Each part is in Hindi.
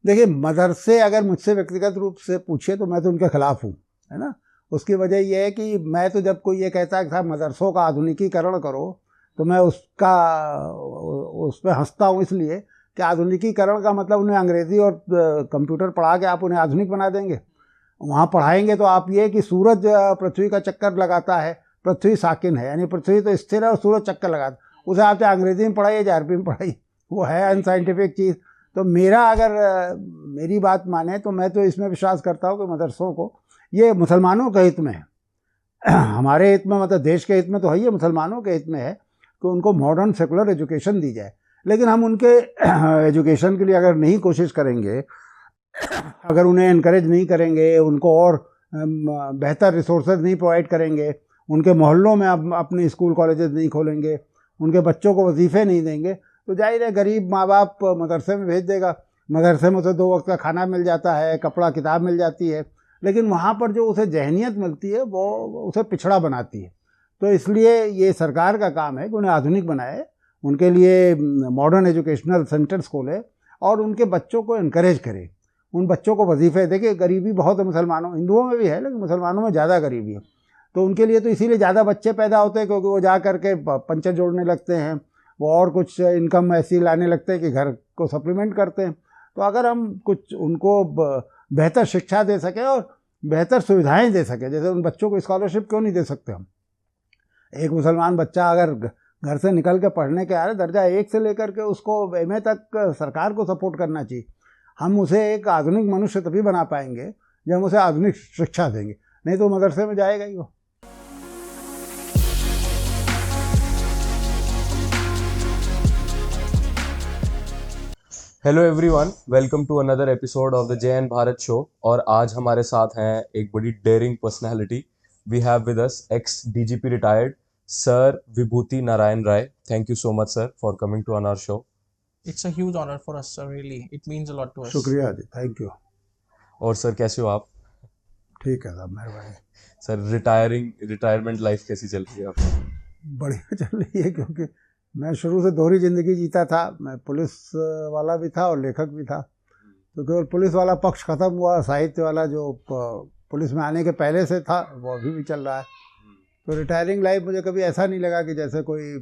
देखिए, मदरसे अगर मुझसे व्यक्तिगत रूप से पूछिए तो मैं तो उनके खिलाफ हूँ, है ना। उसकी वजह यह है कि मैं तो जब कोई ये कहता है कि साहब मदरसों का आधुनिकीकरण करो, तो मैं उस पर हंसता हूँ, इसलिए कि आधुनिकीकरण का मतलब उन्हें अंग्रेज़ी और कंप्यूटर पढ़ा के आप उन्हें आधुनिक बना देंगे। वहाँ पढ़ाएंगे तो आप ये कि सूरज पृथ्वी का चक्कर लगाता है, पृथ्वी साकिन है, यानी पृथ्वी तो स्थिर है और सूरज चक्कर लगाता है, उसे आप चाहे अंग्रेजी में पढ़ाइए या अरबी में पढ़ाइए, वो है अनसाइंटिफिक चीज़। तो मेरी बात माने तो मैं तो इसमें विश्वास करता हूँ कि मदरसों को, ये मुसलमानों के हित में है, हमारे हित में मतलब देश के हित में तो है, ये मुसलमानों के हित में है कि उनको मॉडर्न सेकुलर एजुकेशन दी जाए। लेकिन हम उनके एजुकेशन के लिए अगर नहीं कोशिश करेंगे, अगर उन्हें इनकरेज नहीं करेंगे, उनको और बेहतर रिसोर्सेज नहीं प्रोवाइड करेंगे, उनके मोहल्लों में अपने स्कूल कॉलेजेस नहीं खोलेंगे, उनके बच्चों को वजीफ़े नहीं देंगे, तो जाहिर है गरीब माँ बाप मदरसे में भेज देगा। मदरसे में उसे 2 वक्त का खाना मिल जाता है, कपड़ा किताब मिल जाती है, लेकिन वहाँ पर जो उसे जहनीत मिलती है वो उसे पिछड़ा बनाती है। तो इसलिए ये सरकार का काम है कि उन्हें आधुनिक बनाए, उनके लिए मॉडर्न एजुकेशनल सेंटर्स खोले और उनके बच्चों को इनकरेज करे, उन बच्चों को वजीफ़े। देखिए, गरीबी बहुत है मुसलमानों, हिंदुओं में भी है, लेकिन मुसलमानों में ज़्यादा गरीबी है। तो उनके लिए तो इसीलिए ज़्यादा बच्चे पैदा होते हैं, क्योंकि वो जा करके पंचर जोड़ने लगते हैं, वो और कुछ इनकम ऐसी लाने लगते हैं कि घर को सप्लीमेंट करते हैं। तो अगर हम कुछ उनको बेहतर शिक्षा दे सकें और बेहतर सुविधाएं दे सकें, जैसे उन बच्चों को स्कॉलरशिप क्यों नहीं दे सकते हम। एक मुसलमान बच्चा अगर घर से निकल के पढ़ने के आ रहे, दर्जा 1 से लेकर के उसको MA तक सरकार को सपोर्ट करना चाहिए। हम उसे एक आधुनिक मनुष्य तभी बना पाएंगे जब हम उसे आधुनिक शिक्षा देंगे, नहीं तो मदरसे में जाएगा ही वो। Hello everyone, welcome to another episode of the Jai Bharat show. और आज हमारे साथ हैं एक बड़ी daring personality. We have with us ex DGP retired sir Vibhuti Narayan Rai. Thank you so much sir for coming to on our show. It's a huge honor for us, sir. Really, it means a lot to us. शुक्रिया जी, थैंक यू। और सर कैसे हो आप? ठीक है साहब, मेहरबानी। सर रिटायरमेंट लाइफ कैसी चल रही है आपकी? बढ़िया चल रही है, क्योंकि मैं शुरू से दोहरी ज़िंदगी जीता था। मैं पुलिस वाला भी था और लेखक भी था। तो केवल पुलिस वाला पक्ष ख़त्म हुआ, साहित्य वाला जो पुलिस में आने के पहले से था वो अभी भी चल रहा है। तो रिटायरिंग लाइफ मुझे कभी ऐसा नहीं लगा कि जैसे कोई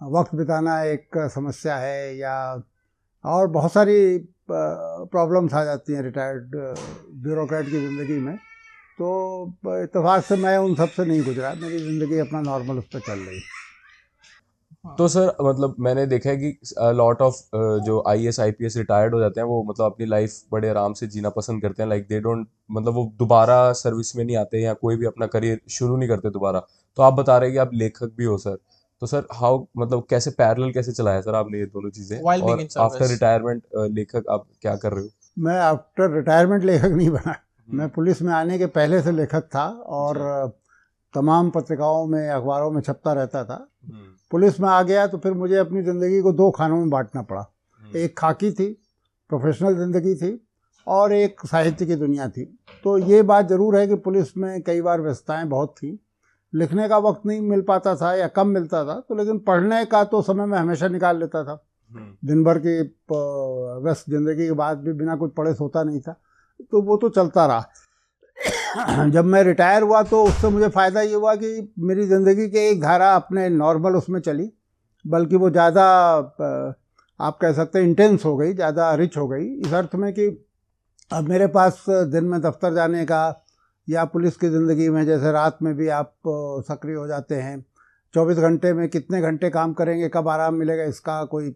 वक्त बिताना एक समस्या है, या और बहुत सारी प्रॉब्लम्स आ जाती हैं रिटायर्ड ब्यूरोक्रेट की ज़िंदगी में। तो इत्तेफाक से मैं उन सब से नहीं गुजरा, मेरी ज़िंदगी अपना नॉर्मल उस पर चल रही है। तो सर मतलब मैंने देखा है कि लॉट ऑफ जो IAS IPS रिटायर्ड हो जाते हैं वो मतलब अपनी लाइफ बड़े आराम से जीना पसंद करते हैं। लाइक दे डोंट मतलब वो दोबारा सर्विस में नहीं आते या कोई भी अपना करियर शुरू नहीं करते दोबारा। तो आप बता रहे हैं कि आप लेखक भी हो सर, तो सर हाउ मतलब कैसे पैरेलल कैसे चलाया सर आपने ये दोनों चीजें? While being और in service. आफ्टर रिटायरमेंट लेखक आप क्या कर रहे हो? मैं आफ्टर रिटायरमेंट लेखक नहीं बना। मैं पुलिस में आने के पहले से लेखक था और तमाम पत्रिकाओं में, अखबारों में छपता रहता था। पुलिस में आ गया तो फिर मुझे अपनी ज़िंदगी को 2 खानों में बांटना पड़ा। एक खाकी थी, प्रोफेशनल ज़िंदगी थी, और एक साहित्य की दुनिया थी। तो ये बात ज़रूर है कि पुलिस में कई बार व्यस्तताएं बहुत थी, लिखने का वक्त नहीं मिल पाता था या कम मिलता था, तो लेकिन पढ़ने का तो समय मैं हमेशा निकाल लेता था। दिन भर की व्यस्त ज़िंदगी के बाद भी बिना कुछ पढ़े सोता नहीं था, तो वो तो चलता रहा। जब मैं रिटायर हुआ तो उससे मुझे फ़ायदा ये हुआ कि मेरी ज़िंदगी की एक धारा अपने नॉर्मल उसमें चली, बल्कि वो ज़्यादा आप कह सकते हैं इंटेंस हो गई, ज़्यादा रिच हो गई, इस अर्थ में कि अब मेरे पास दिन में दफ्तर जाने का, या पुलिस की ज़िंदगी में जैसे रात में भी आप सक्रिय हो जाते हैं, 24 घंटे में कितने घंटे काम करेंगे, कब आराम मिलेगा, इसका कोई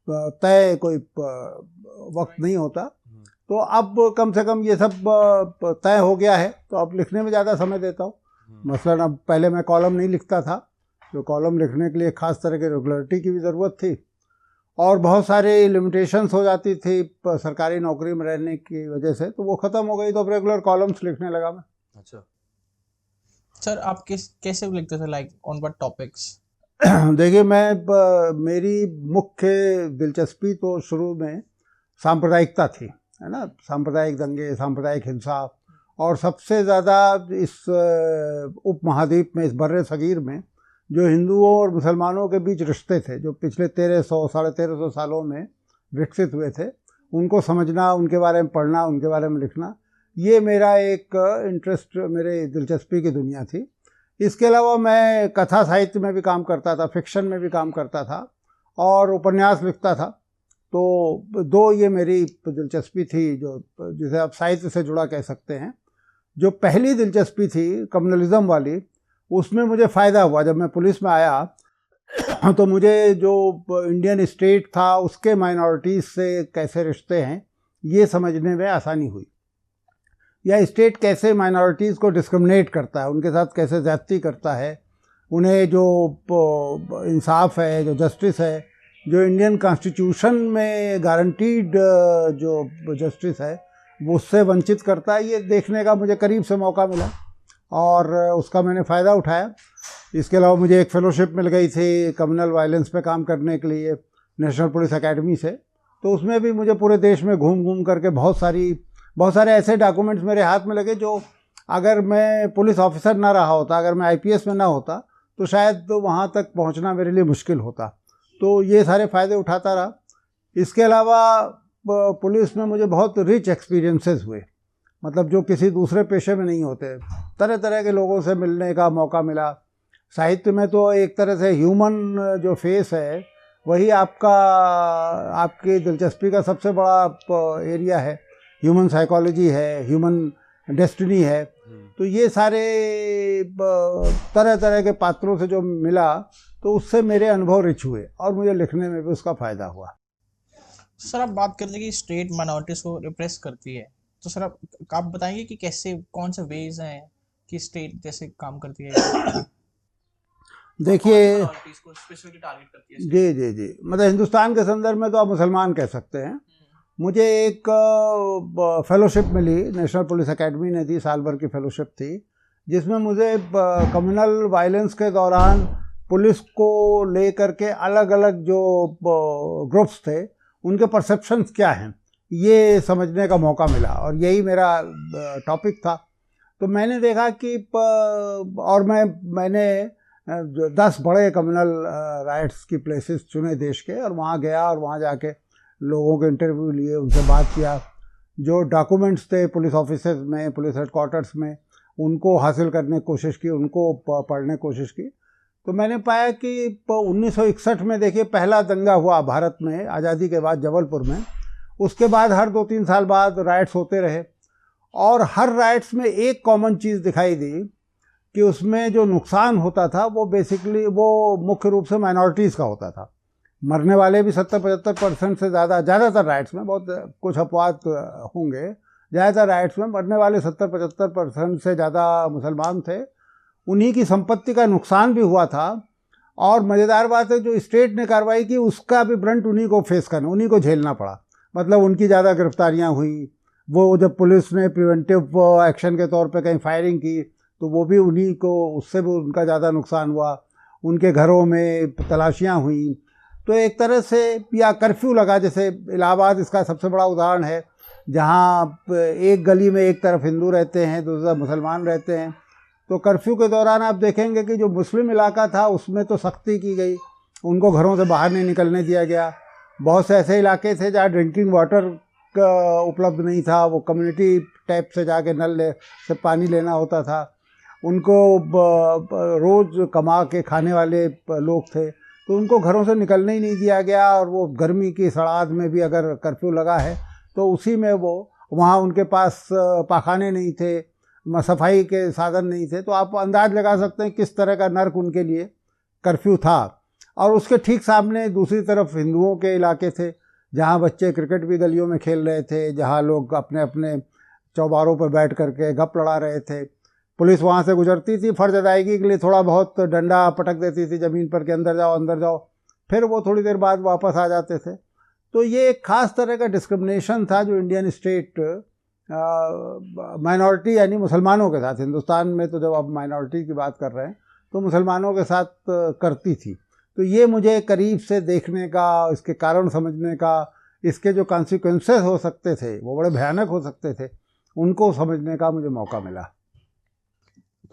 तय कोई वक्त नहीं होता। तो अब कम से कम ये सब तय हो गया है, तो अब लिखने में ज़्यादा समय देता हूँ। मसलन अब पहले मैं कॉलम नहीं लिखता था, तो कॉलम लिखने के लिए ख़ास तरह की रेगुलरिटी की भी ज़रूरत थी, और बहुत सारी लिमिटेशंस हो जाती थी सरकारी नौकरी में रहने की वजह से, तो वो ख़त्म हो गई। तो अब रेगुलर कॉलम्स लिखने लगा मैं। अच्छा सर, आप कैसे लिखते थे, लाइक ऑन व्हाट टॉपिक्स? देखिए, मेरी मुख्य दिलचस्पी तो शुरू में सांप्रदायिकता थी, है ना, सांप्रदायिक दंगे, सांप्रदायिक हिंसा, और सबसे ज़्यादा इस उपमहाद्वीप में, इस बर्रे सगीर में जो हिंदुओं और मुसलमानों के बीच रिश्ते थे, जो पिछले 1300 साढ़े 1300 सालों में विकसित हुए थे, उनको समझना, उनके बारे में पढ़ना, उनके बारे में लिखना, ये मेरा एक इंटरेस्ट, मेरे दिलचस्पी की दुनिया थी। इसके अलावा मैं कथा साहित्य में भी काम करता था, फिक्शन में भी काम करता था और उपन्यास लिखता था। तो दो ये मेरी दिलचस्पी थी, जो जिसे आप साहित्य से जुड़ा कह सकते हैं। जो पहली दिलचस्पी थी कम्युनलिज्म वाली, उसमें मुझे फ़ायदा हुआ। जब मैं पुलिस में आया तो मुझे जो इंडियन स्टेट था उसके माइनॉरिटीज़ से कैसे रिश्ते हैं ये समझने में आसानी हुई, या स्टेट कैसे माइनॉरिटीज़ को डिस्क्रिमिनेट करता है, उनके साथ कैसे ज़्यादती करता है, उन्हें जो इंसाफ है, जो जस्टिस है, जो इंडियन कॉन्स्टिट्यूशन में गारंटीड जो जस्टिस है वो उससे वंचित करता है, ये देखने का मुझे करीब से मौका मिला और उसका मैंने फ़ायदा उठाया। इसके अलावा मुझे एक फ़ेलोशिप मिल गई थी कम्युनल वायलेंस पे काम करने के लिए नेशनल पुलिस एकेडमी से। तो उसमें भी मुझे पूरे देश में घूम घूम करके बहुत सारे ऐसे डॉक्यूमेंट्स मेरे हाथ में लगे जो अगर मैं पुलिस ऑफिसर ना रहा होता, अगर मैं आईपीएस में ना होता, तो शायद वहाँ तक पहुँचना मेरे लिए मुश्किल होता। तो ये सारे फ़ायदे उठाता रहा। इसके अलावा पुलिस में मुझे बहुत रिच एक्सपीरियंसेस हुए, मतलब जो किसी दूसरे पेशे में नहीं होते। तरह तरह के लोगों से मिलने का मौका मिला। साहित्य में तो एक तरह से ह्यूमन जो फेस है वही आपकी दिलचस्पी का सबसे बड़ा एरिया है। ह्यूमन साइकोलॉजी है, ह्यूमन डेस्टिनी है। तो ये सारे तरह तरह के पात्रों से जो मिला, तो उससे मेरे अनुभव रिच हुए और मुझे लिखने में भी उसका फ़ायदा हुआ। सर आप बात करते हैं कि स्टेट माइनॉरिटीज़ को रिप्रेस करती है, तो सर आप बताएंगे कि कैसे, कौन से वेज हैं कि स्टेट जैसे काम करती है? देखिए, को स्पेसिफिकली टारगेट करती है? जी, मतलब हिंदुस्तान के संदर्भ में तो आप मुसलमान कह सकते हैं। मुझे एक फेलोशिप मिली, नेशनल पुलिस एकेडमी ने दी, साल भर की फेलोशिप थी, जिसमें मुझे कम्युनल वायलेंस के दौरान पुलिस को लेकर के अलग अलग जो ग्रुप्स थे उनके परसेप्शंस क्या हैं ये समझने का मौका मिला, और यही मेरा टॉपिक था। तो मैंने देखा कि और मैंने 10 बड़े कम्युनल राइट्स की प्लेसेस चुने देश के, और वहाँ गया और वहाँ जाके लोगों के इंटरव्यू लिए, उनसे बात किया। जो डॉक्यूमेंट्स थे पुलिस ऑफिसेज में, पुलिस हेडक्वार्टर्स में, उनको हासिल करने की कोशिश की, उनको पढ़ने की कोशिश की। तो मैंने पाया कि 1961 में देखिए पहला दंगा हुआ भारत में आज़ादी के बाद जबलपुर में। उसके बाद हर 2-3 साल बाद राइट्स होते रहे, और हर राइट्स में एक कॉमन चीज़ दिखाई दी कि उसमें जो नुकसान होता था वो बेसिकली वो मुख्य रूप से माइनॉरिटीज़ का होता था। मरने वाले भी 70-75% से ज़्यादातर राइट्स में, बहुत कुछ अपवाद होंगे, ज़्यादातर राइट्स में मरने वाले 70-75% से ज़्यादा मुसलमान थे। उन्हीं की संपत्ति का नुकसान भी हुआ था, और मज़ेदार बात है जो स्टेट ने कार्रवाई की उसका भी ब्रंट उन्हीं को फेस करना, उन्हीं को झेलना पड़ा। मतलब उनकी ज़्यादा गिरफ्तारियां हुई, वो जब पुलिस ने प्रिवेंटिव एक्शन के तौर पे कहीं फायरिंग की तो वो भी उन्हीं को, उससे भी उनका ज़्यादा नुकसान हुआ। उनके घरों में तलाशियां हुई। तो एक तरह से, या कर्फ्यू लगा, जैसे इलाहाबाद इसका सबसे बड़ा उदाहरण है, जहाँ एक गली में एक तरफ हिंदू रहते हैं, दूसरी तरफ मुसलमान रहते हैं। तो कर्फ्यू के दौरान आप देखेंगे कि जो मुस्लिम इलाका था उसमें तो सख्ती की गई, उनको घरों से बाहर नहीं निकलने दिया गया। बहुत से ऐसे इलाके थे जहाँ ड्रिंकिंग वाटर उपलब्ध नहीं था, वो कम्युनिटी टैप से जाके नल से पानी लेना होता था। उनको रोज़ कमा के खाने वाले लोग थे, तो उनको घरों से निकलने ही नहीं दिया गया। और वो गर्मी की सड़ात में भी अगर कर्फ्यू लगा है तो उसी में वो, वहाँ उनके पास पाखाने नहीं थे, सफाई के साधन नहीं थे। तो आप अंदाज़ लगा सकते हैं किस तरह का नर्क उनके लिए कर्फ्यू था। और उसके ठीक सामने दूसरी तरफ हिंदुओं के इलाके थे, जहाँ बच्चे क्रिकेट भी गलियों में खेल रहे थे, जहाँ लोग अपने अपने चौबारों पर बैठ करके गप लड़ा रहे थे। पुलिस वहाँ से गुजरती थी, फर्ज अदायगी के लिए थोड़ा बहुत डंडा पटक देती थी ज़मीन पर कि अंदर जाओ अंदर जाओ, फिर वो थोड़ी देर बाद वापस आ जाते थे। तो ये एक ख़ास तरह का डिस्क्रिमिनेशन था जो इंडियन स्टेट माइनॉरिटी यानी मुसलमानों के साथ, हिंदुस्तान में तो जब आप माइनॉरिटी की बात कर रहे हैं तो मुसलमानों के साथ करती थी। तो ये मुझे करीब से देखने का, इसके कारण समझने का, इसके जो कॉन्सिक्वेंसेस हो सकते थे वो बड़े भयानक हो सकते थे, उनको समझने का मुझे मौका मिला।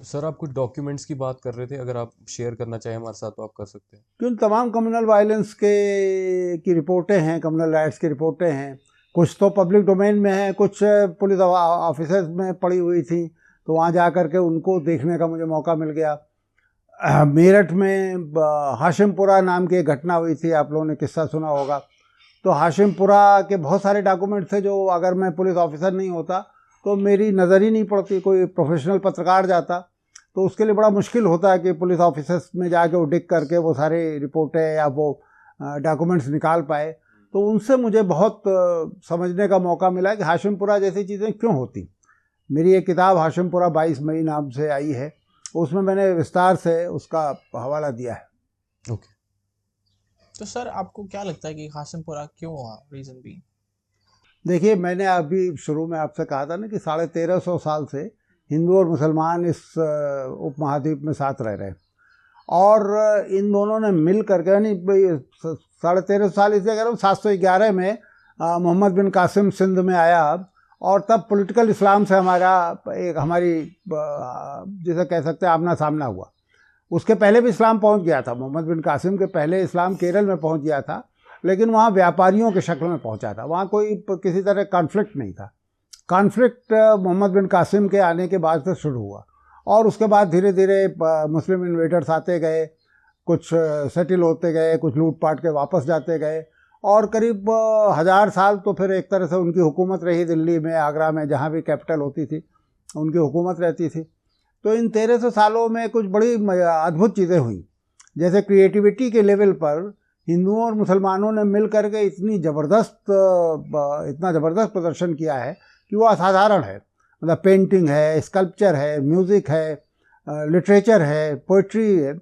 सर आप कुछ डॉक्यूमेंट्स की बात कर रहे थे, अगर आप शेयर करना चाहें हमारे साथ तो आप कर सकते हैं। क्यों, तमाम कम्युनल वायलेंस की रिपोर्टें हैं, कम्युनल राइट्स की रिपोर्टें हैं, कुछ तो पब्लिक डोमेन में है, कुछ पुलिस ऑफिसर्स में पड़ी हुई थी, तो वहाँ जा कर के उनको देखने का मुझे मौका मिल गया। मेरठ में हाशिमपुरा नाम की एक घटना हुई थी, आप लोगों ने किस्सा सुना होगा। तो हाशिमपुरा के बहुत सारे डॉक्यूमेंट थे जो अगर मैं पुलिस ऑफिसर नहीं होता तो मेरी नज़र ही नहीं पड़ती। कोई प्रोफेशनल पत्रकार जाता तो उसके लिए बड़ा मुश्किल होता है कि पुलिस ऑफिसर्स में जाके वो डिग करके वो सारी रिपोर्टें या वो डॉक्यूमेंट्स निकाल पाए। तो उनसे मुझे बहुत समझने का मौका मिला कि हाशिमपुरा जैसी चीज़ें क्यों होती। मेरी एक किताब हाशिमपुरा 22 मई नाम से आई है, उसमें मैंने विस्तार से उसका हवाला दिया है। ओके। तो सर आपको क्या लगता है कि हाशिमपुरा क्यों हुआ, रीज़न भी? देखिए, मैंने अभी शुरू में आपसे कहा था ना कि 1350 साल से हिंदू और मुसलमान इस उपमहाद्वीप में साथ रह रहे हैं, और इन दोनों ने मिल करके, यानी 1350 साल इसलिए कह रहा हूँ, 711 में मोहम्मद बिन कासिम सिंध में आया, और तब पॉलिटिकल इस्लाम से हमारी जिसे कह सकते हैं आमना सामना हुआ। उसके पहले भी इस्लाम पहुंच गया था, मोहम्मद बिन कासिम के पहले इस्लाम केरल में पहुंच गया था, लेकिन वहाँ व्यापारियों के शक्ल में पहुंचा था, वहाँ कोई किसी तरह कॉन्फ्लिक्ट नहीं था। कॉन्फ्लिक्ट मोहम्मद बिन कासिम के आने के बाद से शुरू हुआ, और उसके बाद धीरे धीरे मुस्लिम इन्वेडर्स आते गए, कुछ सेटल होते गए, कुछ लूट पाट के वापस जाते गए, और करीब 1000 साल तो फिर एक तरह से उनकी हुकूमत रही। दिल्ली में, आगरा में, जहाँ भी कैपिटल होती थी उनकी हुकूमत रहती थी। तो इन 1300 सालों में कुछ बड़ी अद्भुत चीज़ें हुई। जैसे क्रिएटिविटी के लेवल पर हिंदुओं और मुसलमानों ने मिल करके इतना ज़बरदस्त प्रदर्शन किया है कि वो असाधारण है। मतलब पेंटिंग है, स्कल्पचर है, म्यूज़िक है, लिटरेचर है, पोइट्री है,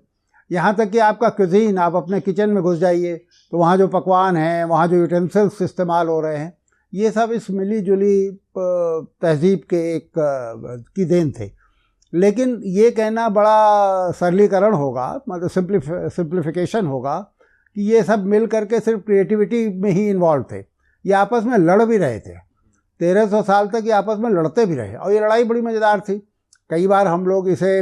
यहाँ तक कि आपका क्यूजीन, आप अपने किचन में घुस जाइए तो वहाँ जो पकवान हैं, वहाँ जो यूटेंसिल्स इस्तेमाल हो रहे हैं, ये सब इस मिली जुली तहजीब के एक की देन थे। लेकिन ये कहना बड़ा सरलीकरण होगा, मतलब सिंप्लीफिकेशन होगा कि ये सब मिल करके सिर्फ क्रिएटिविटी में ही इन्वॉल्व थे। ये आपस में लड़ भी रहे थे, 1300 साल तक ये आपस में लड़ते भी रहे, और ये लड़ाई बड़ी मज़ेदार थी। कई बार हम लोग इसे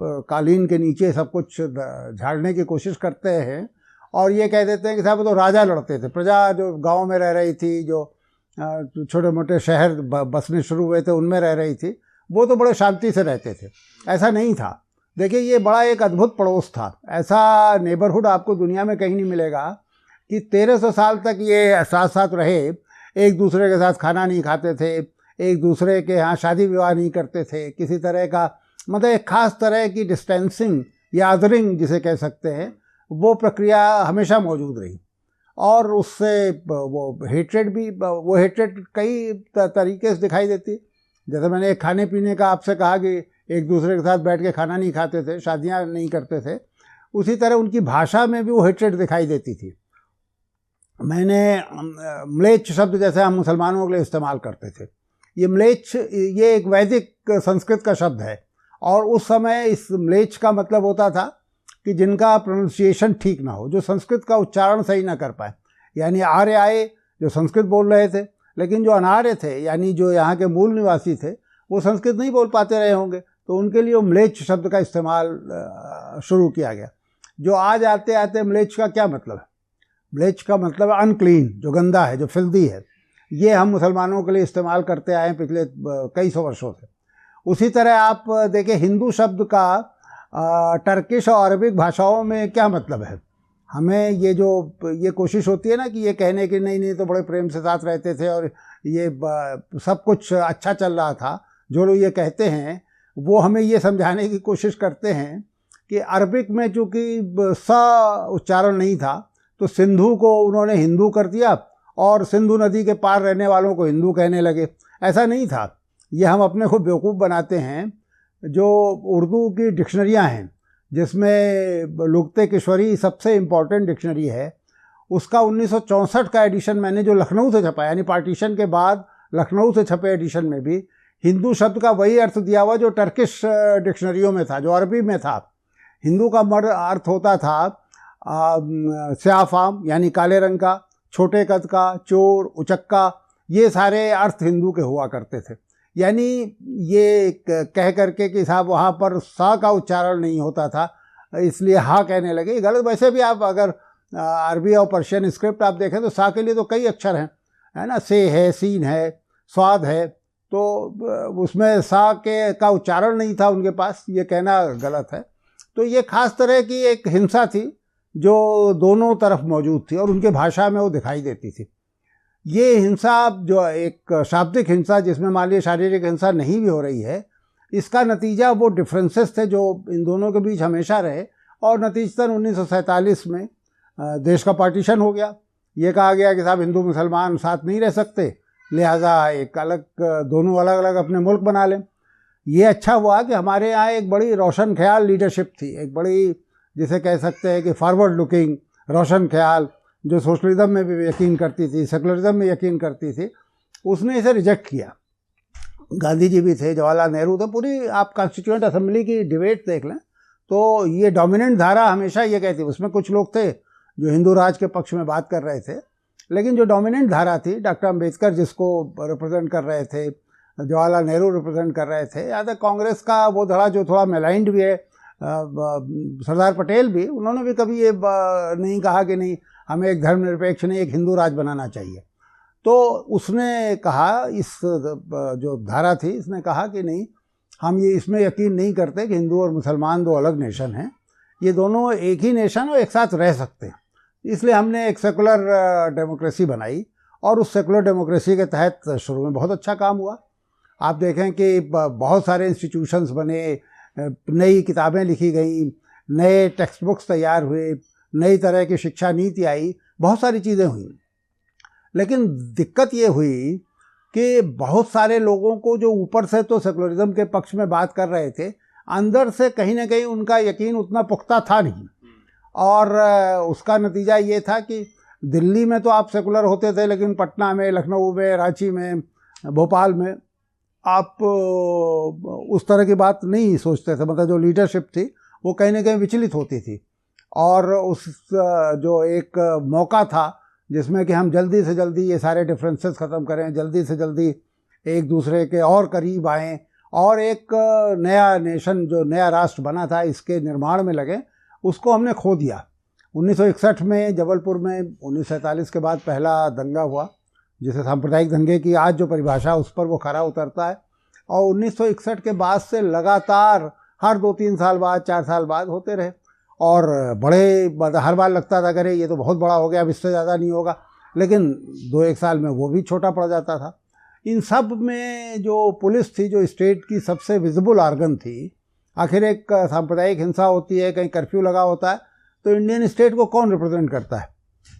कालीन के नीचे सब कुछ झाड़ने की कोशिश करते हैं और ये कह देते हैं कि साहब तो राजा लड़ते थे, प्रजा जो गांव में रह रही थी, जो छोटे मोटे शहर बसने शुरू हुए थे उनमें रह रही थी, वो तो बड़े शांति से रहते थे। ऐसा नहीं था। देखिए, ये बड़ा एक अद्भुत पड़ोस था। ऐसा नेबरहुड आपको दुनिया में कहीं नहीं मिलेगा कि 1300 साल तक ये साथ साथ रहे, एक दूसरे के साथ खाना नहीं खाते थे, एक दूसरे के यहाँ शादी विवाह नहीं करते थे, किसी तरह का मतलब एक ख़ास तरह की डिस्टेंसिंग या अदरिंग जिसे कह सकते हैं, वो प्रक्रिया हमेशा मौजूद रही। और उससे वो हेट्रेड कई तरीके से दिखाई देती है। जैसे मैंने खाने पीने का आपसे कहा कि एक दूसरे के साथ बैठ के खाना नहीं खाते थे, शादियां नहीं करते थे, उसी तरह उनकी भाषा में भी वो हेट्रेड दिखाई देती थी। मैंने म्लेच्छ शब्द जैसे हम मुसलमानों के लिए इस्तेमाल करते थे, ये म्लेच्छ ये एक वैदिक संस्कृत का शब्द है, और उस समय इस म्लेच्छ का मतलब होता था कि जिनका प्रोनाउंसिएशन ठीक ना हो, जो संस्कृत का उच्चारण सही ना कर पाए। यानी आर्य आए जो संस्कृत बोल रहे थे, लेकिन जो अनार्य थे यानी जो यहाँ के मूल निवासी थे वो संस्कृत नहीं बोल पाते रहे होंगे, तो उनके लिए वो म्लेच्छ शब्द का इस्तेमाल शुरू किया गया। जो आज आते आते म्लेच्छ का क्या मतलब है? म्लेच्छ का मतलब अनक्लीन, जो गंदा है, जो फिल्दी है। ये हम मुसलमानों के लिए इस्तेमाल करते आए हैं पिछले कई सौ वर्षों से। उसी तरह आप देखें, हिंदू शब्द का टर्किश और अरबिक भाषाओं में क्या मतलब है। हमें ये कोशिश होती है ना कि ये कहने की नहीं तो बड़े प्रेम से साथ रहते थे और ये सब कुछ अच्छा चल रहा था। जो लोग ये कहते हैं वो हमें ये समझाने की कोशिश करते हैं कि अरबिक में चूँकि स उच्चारण नहीं था तो सिंधु को उन्होंने हिंदू कर दिया और सिंधु नदी के पार रहने वालों को हिंदू कहने लगे। ऐसा नहीं था, ये हम अपने को बेवकूफ़ बनाते हैं। जो उर्दू की डिक्शनरियाँ हैं, जिसमें लुग़त-ए किश्वरी सबसे इम्पॉर्टेंट डिक्शनरी है, उसका 1964 का एडिशन मैंने जो लखनऊ से छपा, यानी पार्टीशन के बाद लखनऊ से छपे एडिशन में भी हिंदू शब्द का वही अर्थ दिया हुआ जो टर्किश डिक्शनरियों में था, जो अरबी में था। हिंदू का अर्थ होता था स्याफाम यानी काले रंग का, छोटे कद का, चोर, उचक्का, ये सारे अर्थ हिंदू के हुआ करते थे। यानी ये कह करके कि साहब वहाँ पर सा का उच्चारण नहीं होता था इसलिए हा कहने लगे, गलत। वैसे भी आप अगर अरबी और पर्शियन स्क्रिप्ट आप देखें तो सा के लिए तो कई अक्षर हैं, है ना, से है, सीन है, स्वाद है, तो उसमें सा के का उच्चारण नहीं था उनके पास, ये कहना गलत है। तो ये खास तरह की एक हिंसा थी जो दोनों तरफ मौजूद थी और उनके भाषा में वो दिखाई देती थी। ये हिंसा जो एक शाब्दिक हिंसा, जिसमें मान लीजिए शारीरिक हिंसा नहीं भी हो रही है, इसका नतीजा वो डिफरेंसेस थे जो इन दोनों के बीच हमेशा रहे, और नतीजतन 1947 में देश का पार्टीशन हो गया। ये कहा गया कि साहब हिंदू मुसलमान साथ नहीं रह सकते, लिहाजा एक अलग, दोनों अलग अलग अपने मुल्क बना लें। ये अच्छा हुआ कि हमारे यहाँ एक बड़ी रोशन ख्याल लीडरशिप थी, एक बड़ी, जिसे कह सकते हैं कि फॉरवर्ड लुकिंग रोशन ख्याल, जो सोशलिज्म में भी यकीन करती थी, सेकुलरिज्म में यकीन करती थी। उसने इसे रिजेक्ट किया। गांधी जी भी थे, जवाहरलाल नेहरू थे, पूरी आप कॉन्स्टिट्यूएंट असेंबली की डिबेट देख लें तो ये डोमिनेंट धारा हमेशा ये कहती, उसमें कुछ लोग थे जो हिंदू राज के पक्ष में बात कर रहे थे, लेकिन जो डोमिनेंट धारा थी, डॉक्टर अम्बेडकर जिसको रिप्रेजेंट कर रहे थे, जवाहरलाल नेहरू रिप्रेजेंट कर रहे थे, या तो कांग्रेस का वो धड़ा जो थोड़ा मेलाइंड भी है, सरदार पटेल भी, उन्होंने भी कभी ये नहीं कहा कि नहीं हमें एक धर्मनिरपेक्ष नहीं, एक हिंदू राज बनाना चाहिए। तो उसने कहा, इस जो धारा थी, इसने कहा कि नहीं, हम ये इसमें यकीन नहीं करते कि हिंदू और मुसलमान दो अलग नेशन हैं, ये दोनों एक ही नेशन और एक साथ रह सकते हैं। इसलिए हमने एक सेकुलर डेमोक्रेसी बनाई और उस सेकुलर डेमोक्रेसी के तहत शुरू में बहुत अच्छा काम हुआ। आप देखें कि बहुत सारे इंस्टीट्यूशंस बने, नई किताबें लिखी गई, नए टेक्स्ट बुक्स तैयार हुए, नई तरह की शिक्षा नीति आई, बहुत सारी चीज़ें हुई। लेकिन दिक्कत ये हुई कि बहुत सारे लोगों को जो ऊपर से तो सेकुलरिज्म के पक्ष में बात कर रहे थे, अंदर से कहीं ना कहीं उनका यकीन उतना पुख्ता था नहीं, और उसका नतीजा ये था कि दिल्ली में तो आप सेकुलर होते थे, लेकिन पटना में, लखनऊ में, रांची में, भोपाल में आप उस तरह की बात नहीं सोचते थे। मतलब जो लीडरशिप थी वो कहीं ना कहीं विचलित होती थी, और उस जो एक मौका था जिसमें कि हम जल्दी से जल्दी ये सारे डिफरेंसेस ख़त्म करें, जल्दी से जल्दी एक दूसरे के और करीब आएँ और एक नया नेशन, जो नया राष्ट्र बना था, इसके निर्माण में लगे, उसको हमने खो दिया। 1961 में जबलपुर में 1947 के बाद पहला दंगा हुआ, जिसे सांप्रदायिक दंगे की आज जो परिभाषा उस पर वो खरा उतरता है, और 1961 के बाद से लगातार हर 2-3 साल बाद, 4 साल बाद होते रहे, और बड़े हर बार लगता था करे ये तो बहुत बड़ा हो गया, अब इससे ज़्यादा नहीं होगा, लेकिन 2-1 साल में वो भी छोटा पड़ जाता था। इन सब में जो पुलिस थी, जो स्टेट की सबसे विजिबल ऑर्गन थी, आखिर एक सांप्रदायिक हिंसा होती है, कहीं कर्फ्यू लगा होता है, तो इंडियन स्टेट को कौन रिप्रेजेंट करता है?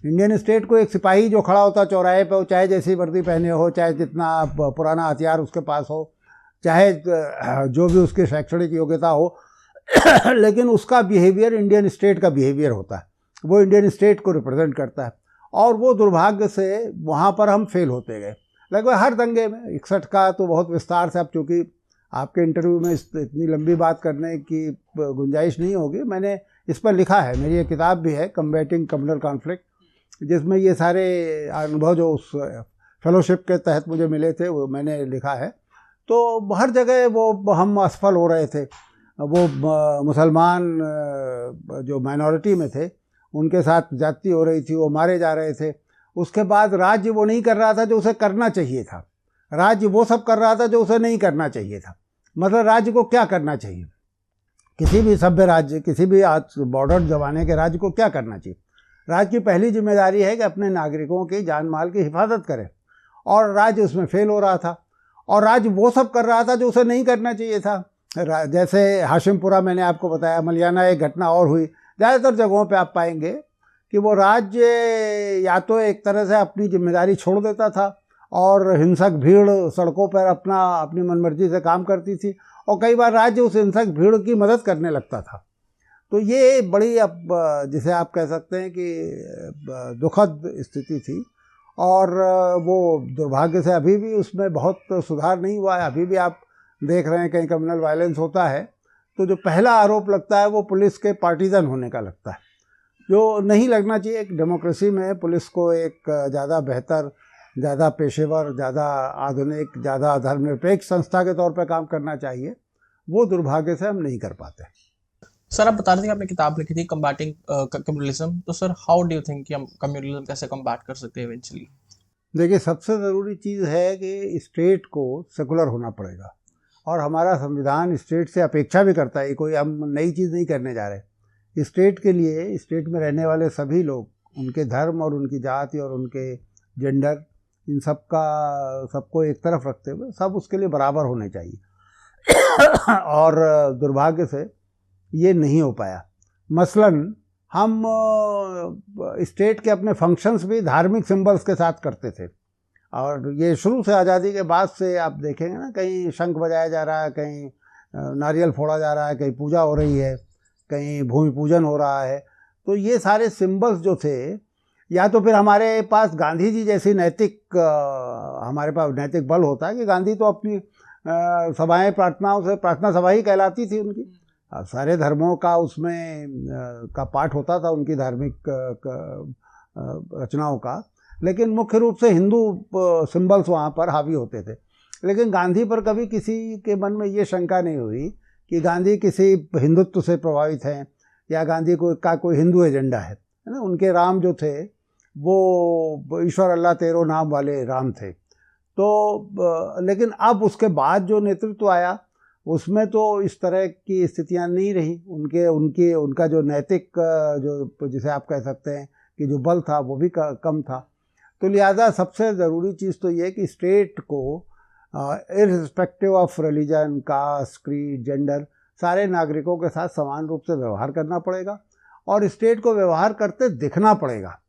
इंडियन स्टेट को एक सिपाही जो खड़ा होता है चौराहे पे, वो चाहे जैसी वर्दी पहने हो, चाहे जितना पुराना हथियार उसके पास हो, चाहे जो भी उसकी शैक्षणिक योग्यता हो, लेकिन उसका बिहेवियर इंडियन स्टेट का बिहेवियर होता है, वो इंडियन स्टेट को रिप्रेजेंट करता है। और वो दुर्भाग्य से वहाँ पर हम फेल होते गए लगभग हर दंगे में। 61 का तो बहुत विस्तार से, अब चूँकि आपके इंटरव्यू में इतनी लंबी बात करने की गुंजाइश नहीं होगी, मैंने इस पर लिखा है, मेरी एक किताब भी है, कम्बैटिंग कम्युनल कॉन्फ्लिक्ट, जिसमें ये सारे अनुभव जो उस फेलोशिप के तहत मुझे मिले थे वो मैंने लिखा है। तो हर जगह वो हम असफल हो रहे थे। वो मुसलमान जो माइनॉरिटी में थे उनके साथ ज्यादती हो रही थी, वो मारे जा रहे थे। उसके बाद राज्य वो नहीं कर रहा था जो उसे करना चाहिए था, राज्य वो सब कर रहा था जो उसे नहीं करना चाहिए था। मतलब राज्य को क्या करना चाहिए, किसी भी सभ्य राज्य, किसी भी आज बॉर्डर जमाने के राज्य को क्या करना चाहिए? राज्य की पहली जिम्मेदारी है कि अपने नागरिकों की जान माल की हिफाजत करे, और राज्य उसमें फेल हो रहा था, और राज्य वो सब कर रहा था जो उसे नहीं करना चाहिए था। जैसे हाशिमपुरा मैंने आपको बताया, मलियाना एक घटना और हुई, ज़्यादातर जगहों पे आप पाएंगे कि वो राज्य या तो एक तरह से अपनी जिम्मेदारी छोड़ देता था और हिंसक भीड़ सड़कों पर अपनी मनमर्जी से काम करती थी, और कई बार राज्य उस हिंसक भीड़ की मदद करने लगता था। तो ये बड़ी, अब जिसे आप कह सकते हैं कि दुखद स्थिति थी, और वो दुर्भाग्य से अभी भी उसमें बहुत सुधार नहीं हुआ है। अभी भी आप देख रहे हैं कहीं कम्युनल वायलेंस होता है तो जो पहला आरोप लगता है वो पुलिस के पार्टीजन होने का लगता है, जो नहीं लगना चाहिए। एक डेमोक्रेसी में पुलिस को एक ज़्यादा बेहतर, ज़्यादा पेशेवर, ज़्यादा आधुनिक, ज़्यादा धर्मनिरपेक्ष संस्था के तौर पर काम करना चाहिए। वो दुर्भाग्य से हम नहीं कर पाते। सर, आप बता रहे थे कि आपने किताब लिखी थी कम्बैटिंग कम्युनलिज्म, तो sir how do you think कि हम कम्युनलिज्म कैसे कम्बैट कर सकते हैं इवेंचुअली? देखिए, सबसे ज़रूरी चीज़ है कि स्टेट को सेकुलर होना पड़ेगा, और हमारा संविधान स्टेट से अपेक्षा भी करता है, कोई हम नई चीज़ नहीं करने जा रहे। स्टेट के लिए स्टेट में रहने वाले सभी लोग, उनके धर्म और उनकी जाति और उनके जेंडर, इन सब का सबको एक तरफ रखते हुए सब उसके लिए बराबर होने चाहिए। और दुर्भाग्य से ये नहीं हो पाया। मसलन हम स्टेट के अपने फंक्शंस भी धार्मिक सिंबल्स के साथ करते थे, और ये शुरू से आज़ादी के बाद से आप देखेंगे ना, कहीं शंख बजाया जा रहा है, कहीं नारियल फोड़ा जा रहा है, कहीं पूजा हो रही है, कहीं भूमि पूजन हो रहा है। तो ये सारे सिंबल्स जो थे, या तो फिर हमारे पास गांधी जी जैसी हमारे पास नैतिक बल होता है कि गांधी तो अपनी सभाएं प्रार्थनाओं से, प्रार्थना सभा ही कहलाती थी उनकी, सारे धर्मों का उसमें का पाठ होता था उनकी धार्मिक रचनाओं का, लेकिन मुख्य रूप से हिंदू सिंबल्स वहाँ पर हावी होते थे। लेकिन गांधी पर कभी किसी के मन में ये शंका नहीं हुई कि गांधी किसी हिंदुत्व से प्रभावित हैं या गांधी का कोई हिंदू एजेंडा है ना। उनके राम जो थे वो ईश्वर अल्लाह तेरो नाम वाले राम थे। तो लेकिन अब उसके बाद जो नेतृत्व आया उसमें तो इस तरह की स्थितियां नहीं रही। उनका जो नैतिक जो जिसे आप कह सकते हैं कि जो बल था वो भी कम था। तो लिहाजा सबसे ज़रूरी चीज़ तो ये कि स्टेट को irrespective of religion, caste, creed, gender, सारे नागरिकों के साथ समान रूप से व्यवहार करना पड़ेगा, और स्टेट को व्यवहार करते दिखना पड़ेगा।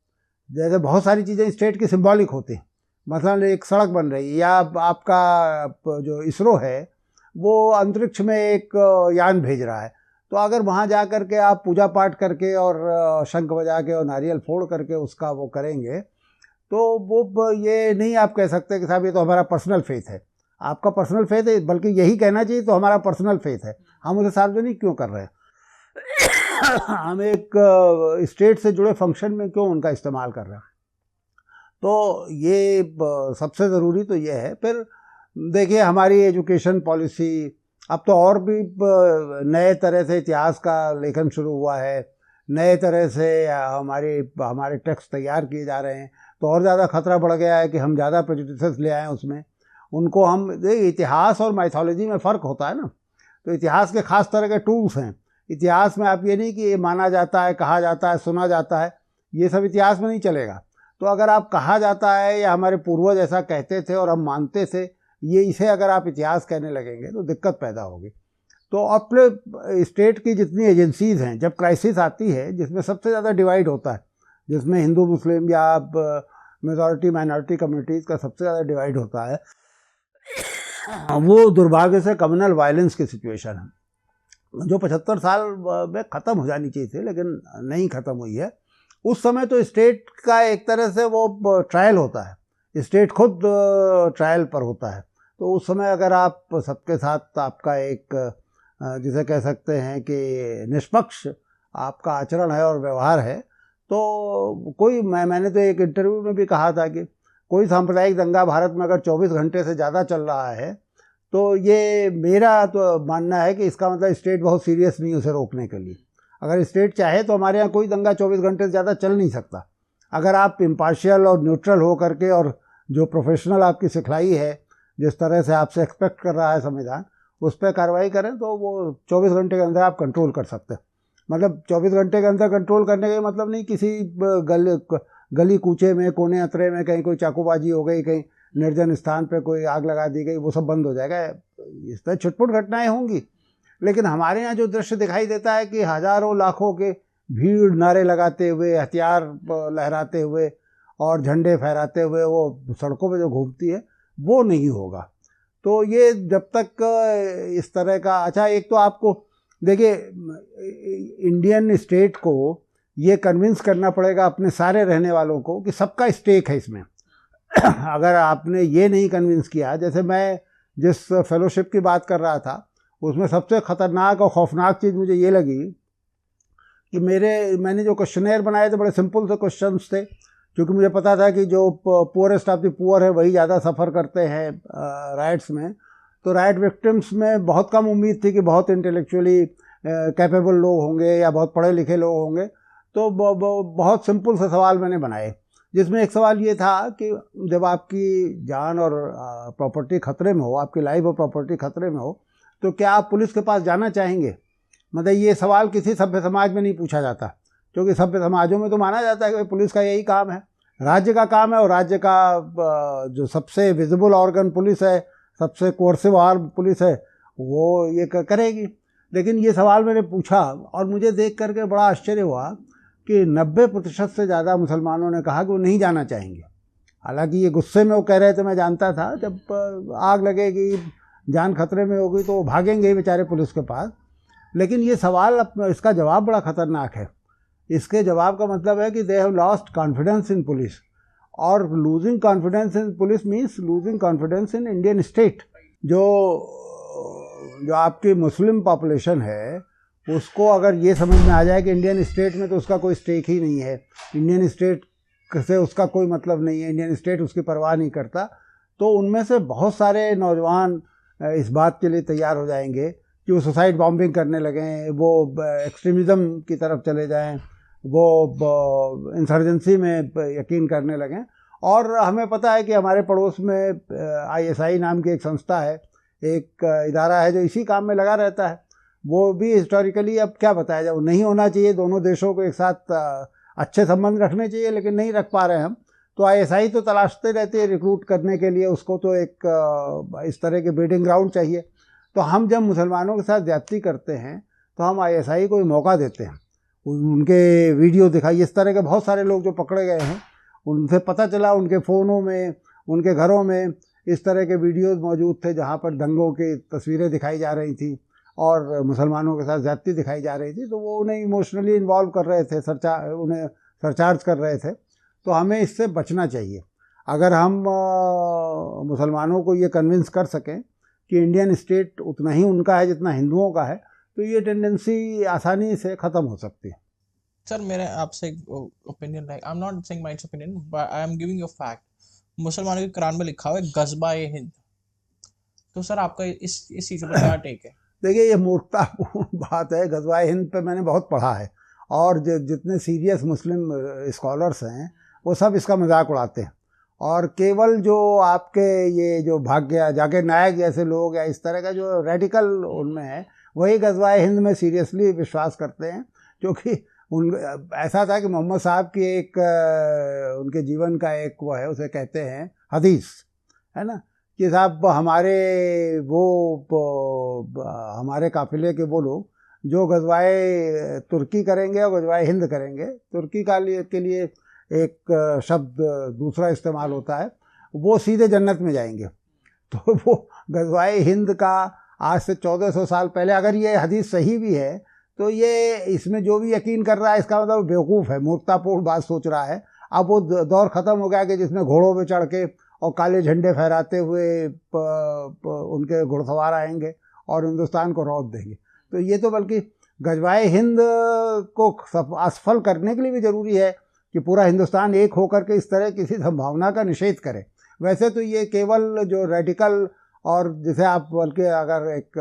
जैसे बहुत सारी चीज़ें स्टेट की सिंबॉलिक होती हैं, मतलब एक सड़क बन रही है, या आपका जो इसरो है वो अंतरिक्ष में एक यान भेज रहा है, तो अगर वहाँ जा कर के आप पूजा पाठ करके और शंख बजा के और नारियल फोड़ करके उसका वो करेंगे, तो वो ये नहीं आप कह सकते कि साहब ये तो हमारा पर्सनल फेथ है। आपका पर्सनल फेथ है, बल्कि यही कहना चाहिए तो हमारा पर्सनल फेथ है, हम उसे सार्वजनिक क्यों कर रहे हैं। हम एक स्टेट से जुड़े फंक्शन में क्यों उनका इस्तेमाल कर रहे हैं। तो ये सबसे ज़रूरी तो ये है। फिर देखिए, हमारी एजुकेशन पॉलिसी अब तो और भी नए तरह से इतिहास का लेखन शुरू हुआ है, नए तरह से हमारे टेक्स्ट तैयार किए जा रहे हैं, तो और ज़्यादा खतरा बढ़ गया है कि हम ज़्यादा प्रेजुडिसेस ले आएँ उसमें। उनको हम इतिहास और माइथोलॉजी में फ़र्क होता है ना, तो इतिहास के ख़ास तरह के टूल्स हैं। इतिहास में आप ये नहीं कि ये माना जाता है, कहा जाता है, सुना जाता है, ये सब इतिहास में नहीं चलेगा। तो अगर आप कहा जाता है या हमारे पूर्वज ऐसा कहते थे और हम मानते थे, इसे अगर आप इतिहास कहने लगेंगे तो दिक्कत पैदा होगी। तो अपने स्टेट की जितनी एजेंसीज़ हैं, जब क्राइसिस आती है जिसमें सबसे ज़्यादा डिवाइड होता है, जिसमें हिंदू मुस्लिम या मेजॉरिटी माइनॉरिटी कम्युनिटीज़ का सबसे ज़्यादा डिवाइड होता है, वो दुर्भाग्य से कम्युनल वायलेंस की सिचुएशन है, जो 75 साल में ख़त्म हो जानी चाहिए थी लेकिन नहीं ख़त्म हुई है। उस समय तो स्टेट का एक तरह से वो ट्रायल होता है, स्टेट खुद ट्रायल पर होता है। तो उस समय अगर आप सबके साथ आपका एक जिसे कह सकते हैं कि निष्पक्ष आपका आचरण है और व्यवहार है, तो मैंने तो एक इंटरव्यू में भी कहा था कि कोई सांप्रदायिक दंगा भारत में अगर 24 घंटे से ज़्यादा चल रहा है, तो ये मेरा तो मानना है कि इसका मतलब स्टेट बहुत सीरियस नहीं उसे रोकने के लिए। अगर स्टेट चाहे तो हमारे यहाँ कोई दंगा 24 घंटे से ज़्यादा चल नहीं सकता। अगर आप इम्पार्शियल और न्यूट्रल हो करके और जो प्रोफेशनल आपकी सिखलाई है, जिस तरह से आपसे एक्सपेक्ट कर रहा है संविधान, उस पर कार्रवाई करें तो वो 24 घंटे के अंदर आप कंट्रोल कर सकते हैं। मतलब 24 घंटे के अंदर कंट्रोल करने का मतलब नहीं किसी गली कूचे में, कोने अतरे में कहीं कोई चाकूबाजी हो गई, कहीं निर्जन स्थान पे कोई आग लगा दी गई, वो सब बंद हो जाएगा। इस तरह छुटपुट घटनाएं होंगी, लेकिन हमारे यहाँ जो दृश्य दिखाई देता है कि हज़ारों लाखों के भीड़ नारे लगाते हुए, हथियार लहराते हुए और झंडे फहराते हुए वो सड़कों पे जो घूमती है, वो नहीं होगा। तो ये जब तक इस तरह का, अच्छा एक तो आपको देखिए, इंडियन स्टेट को ये कन्विंस करना पड़ेगा अपने सारे रहने वालों को कि सबका स्टेक है इसमें। अगर आपने ये नहीं कन्विंस किया, जैसे मैं जिस फेलोशिप की बात कर रहा था, उसमें सबसे ख़तरनाक और खौफनाक चीज़ मुझे ये लगी कि मैंने जो क्वेश्चनेयर बनाए थे बड़े सिंपल से क्वेश्चंस थे, क्योंकि मुझे पता था कि जो पुअरेस्ट ऑफ द पुअर है वही ज़्यादा सफ़र करते हैं राइट्स में। तो राइट विक्टिम्स में बहुत कम उम्मीद थी कि बहुत इंटेलेक्चुअली कैपेबल लोग होंगे या बहुत पढ़े लिखे लोग होंगे। तो बहुत सिंपल से सवाल मैंने बनाए जिसमें एक सवाल ये था कि जब आपकी जान और प्रॉपर्टी खतरे में हो, आपकी लाइफ और प्रॉपर्टी खतरे में हो, तो क्या आप पुलिस के पास जाना चाहेंगे? मतलब ये सवाल किसी सभ्य समाज में नहीं पूछा जाता, क्योंकि सभ्य समाजों में तो माना जाता है कि पुलिस का यही काम है, राज्य का काम है, और राज्य का जो सबसे विजिबल ऑर्गन पुलिस है, सबसे कोर्सिव आर्म पुलिस है, वो ये करेगी। लेकिन ये सवाल मैंने पूछा और मुझे देख करके बड़ा आश्चर्य हुआ कि 90% से ज़्यादा मुसलमानों ने कहा कि वो नहीं जाना चाहेंगे। हालांकि ये गुस्से में वो कह रहे थे, मैं जानता था जब आग लगेगी, जान खतरे में होगी तो वो भागेंगे ही बेचारे पुलिस के पास। लेकिन ये सवाल, इसका जवाब बड़ा ख़तरनाक है। इसके जवाब का मतलब है कि they have lost confidence in police, और losing confidence in police means losing confidence in Indian state. जो आपकी मुस्लिम पॉपुलेशन है, उसको अगर ये समझ में आ जाए कि इंडियन स्टेट में तो उसका कोई स्टेक ही नहीं है, इंडियन स्टेट से उसका कोई मतलब नहीं है, इंडियन स्टेट उसकी परवाह नहीं करता, तो उनमें से बहुत सारे नौजवान इस बात के लिए तैयार हो जाएंगे कि वो सुसाइड बॉम्बिंग करने लगें, वो एक्सट्रीमिज़म की तरफ चले जाएं, वो इंसर्जेंसी में यकीन करने लगें। और हमें पता है कि हमारे पड़ोस में ISI नाम की एक संस्था है, एक इदारा है जो इसी काम में लगा रहता है। वो भी हिस्टोरिकली, अब क्या बताया जाए, वो नहीं होना चाहिए, दोनों देशों को एक साथ अच्छे संबंध रखने चाहिए, लेकिन नहीं रख पा रहे हैं हम। तो ISI तो तलाशते रहते हैं रिक्रूट करने के लिए, उसको तो एक इस तरह के ब्रीडिंग ग्राउंड चाहिए। तो हम जब मुसलमानों के साथ ज्यादती करते हैं तो हम ISI को मौका देते हैं, उनके वीडियो दिखाई। इस तरह के बहुत सारे लोग जो पकड़े गए हैं, उनसे पता चला उनके फ़ोनों में, उनके घरों में इस तरह के वीडियोस मौजूद थे जहाँ पर दंगों की तस्वीरें दिखाई जा रही थी और मुसलमानों के साथ ज्यादती दिखाई जा रही थी। तो वो उन्हें इमोशनली इन्वॉल्व कर रहे थे, उन्हें सरचार्ज कर रहे थे। तो हमें इससे बचना चाहिए। अगर हम मुसलमानों को ये कन्विंस कर सकें कि इंडियन स्टेट उतना ही उनका है जितना हिंदुओं का है, तो ये टेंडेंसी आसानी से ख़त्म हो सकती है। सर, मेरा आपसे एक ओपिनियन है, आई am not saying my opinion, but I am giving you fact. मुसलमानों के कुरान में लिखा हुआ है गज़वा-ए हिंद। तो सर, आपका इस चीज़ पर क्या टेक है? देखिए, ये मूर्खतापूर्ण बात है। गज़वा-ए हिंद पे मैंने बहुत पढ़ा है, और जितने सीरियस मुस्लिम स्कॉलर्स हैं वो सब इसका मजाक उड़ाते हैं। और केवल जो आपके ये जो भाग्य जाकिर नायक जैसे लोग या इस तरह का जो रेडिकल उनमें है, वही गज़वा-ए हिंद में सीरियसली विश्वास करते हैं। क्योंकि ऐसा था कि मोहम्मद साहब की एक उनके जीवन का एक वो है, उसे कहते हैं हदीस, है ना, कि साहब हमारे काफिले के वो लोग जो गज़वाए तुर्की करेंगे और गज़वाए हिंद करेंगे, तुर्की के लिए एक शब्द दूसरा इस्तेमाल होता है, वो सीधे जन्नत में जाएंगे। तो वो गज़वाए हिंद का आज से 1400 साल पहले, अगर ये हदीस सही भी है, तो ये इसमें जो भी यकीन कर रहा है इसका मतलब बेवकूफ़ है, मूर्खतापूर्ण बात सोच रहा है। अब वो दौर ख़त्म हो गया कि जिसमें घोड़ों पे चढ़ के और काले झंडे फहराते हुए उनके घुड़सवार आएंगे और हिंदुस्तान को रौब देंगे। तो ये तो बल्कि गज़वाए हिंद को असफल करने के लिए भी ज़रूरी है कि पूरा हिंदुस्तान एक होकर के इस तरह किसी संभावना का निषेध करे। वैसे तो ये केवल जो रेडिकल, और जिसे आप बल्कि अगर एक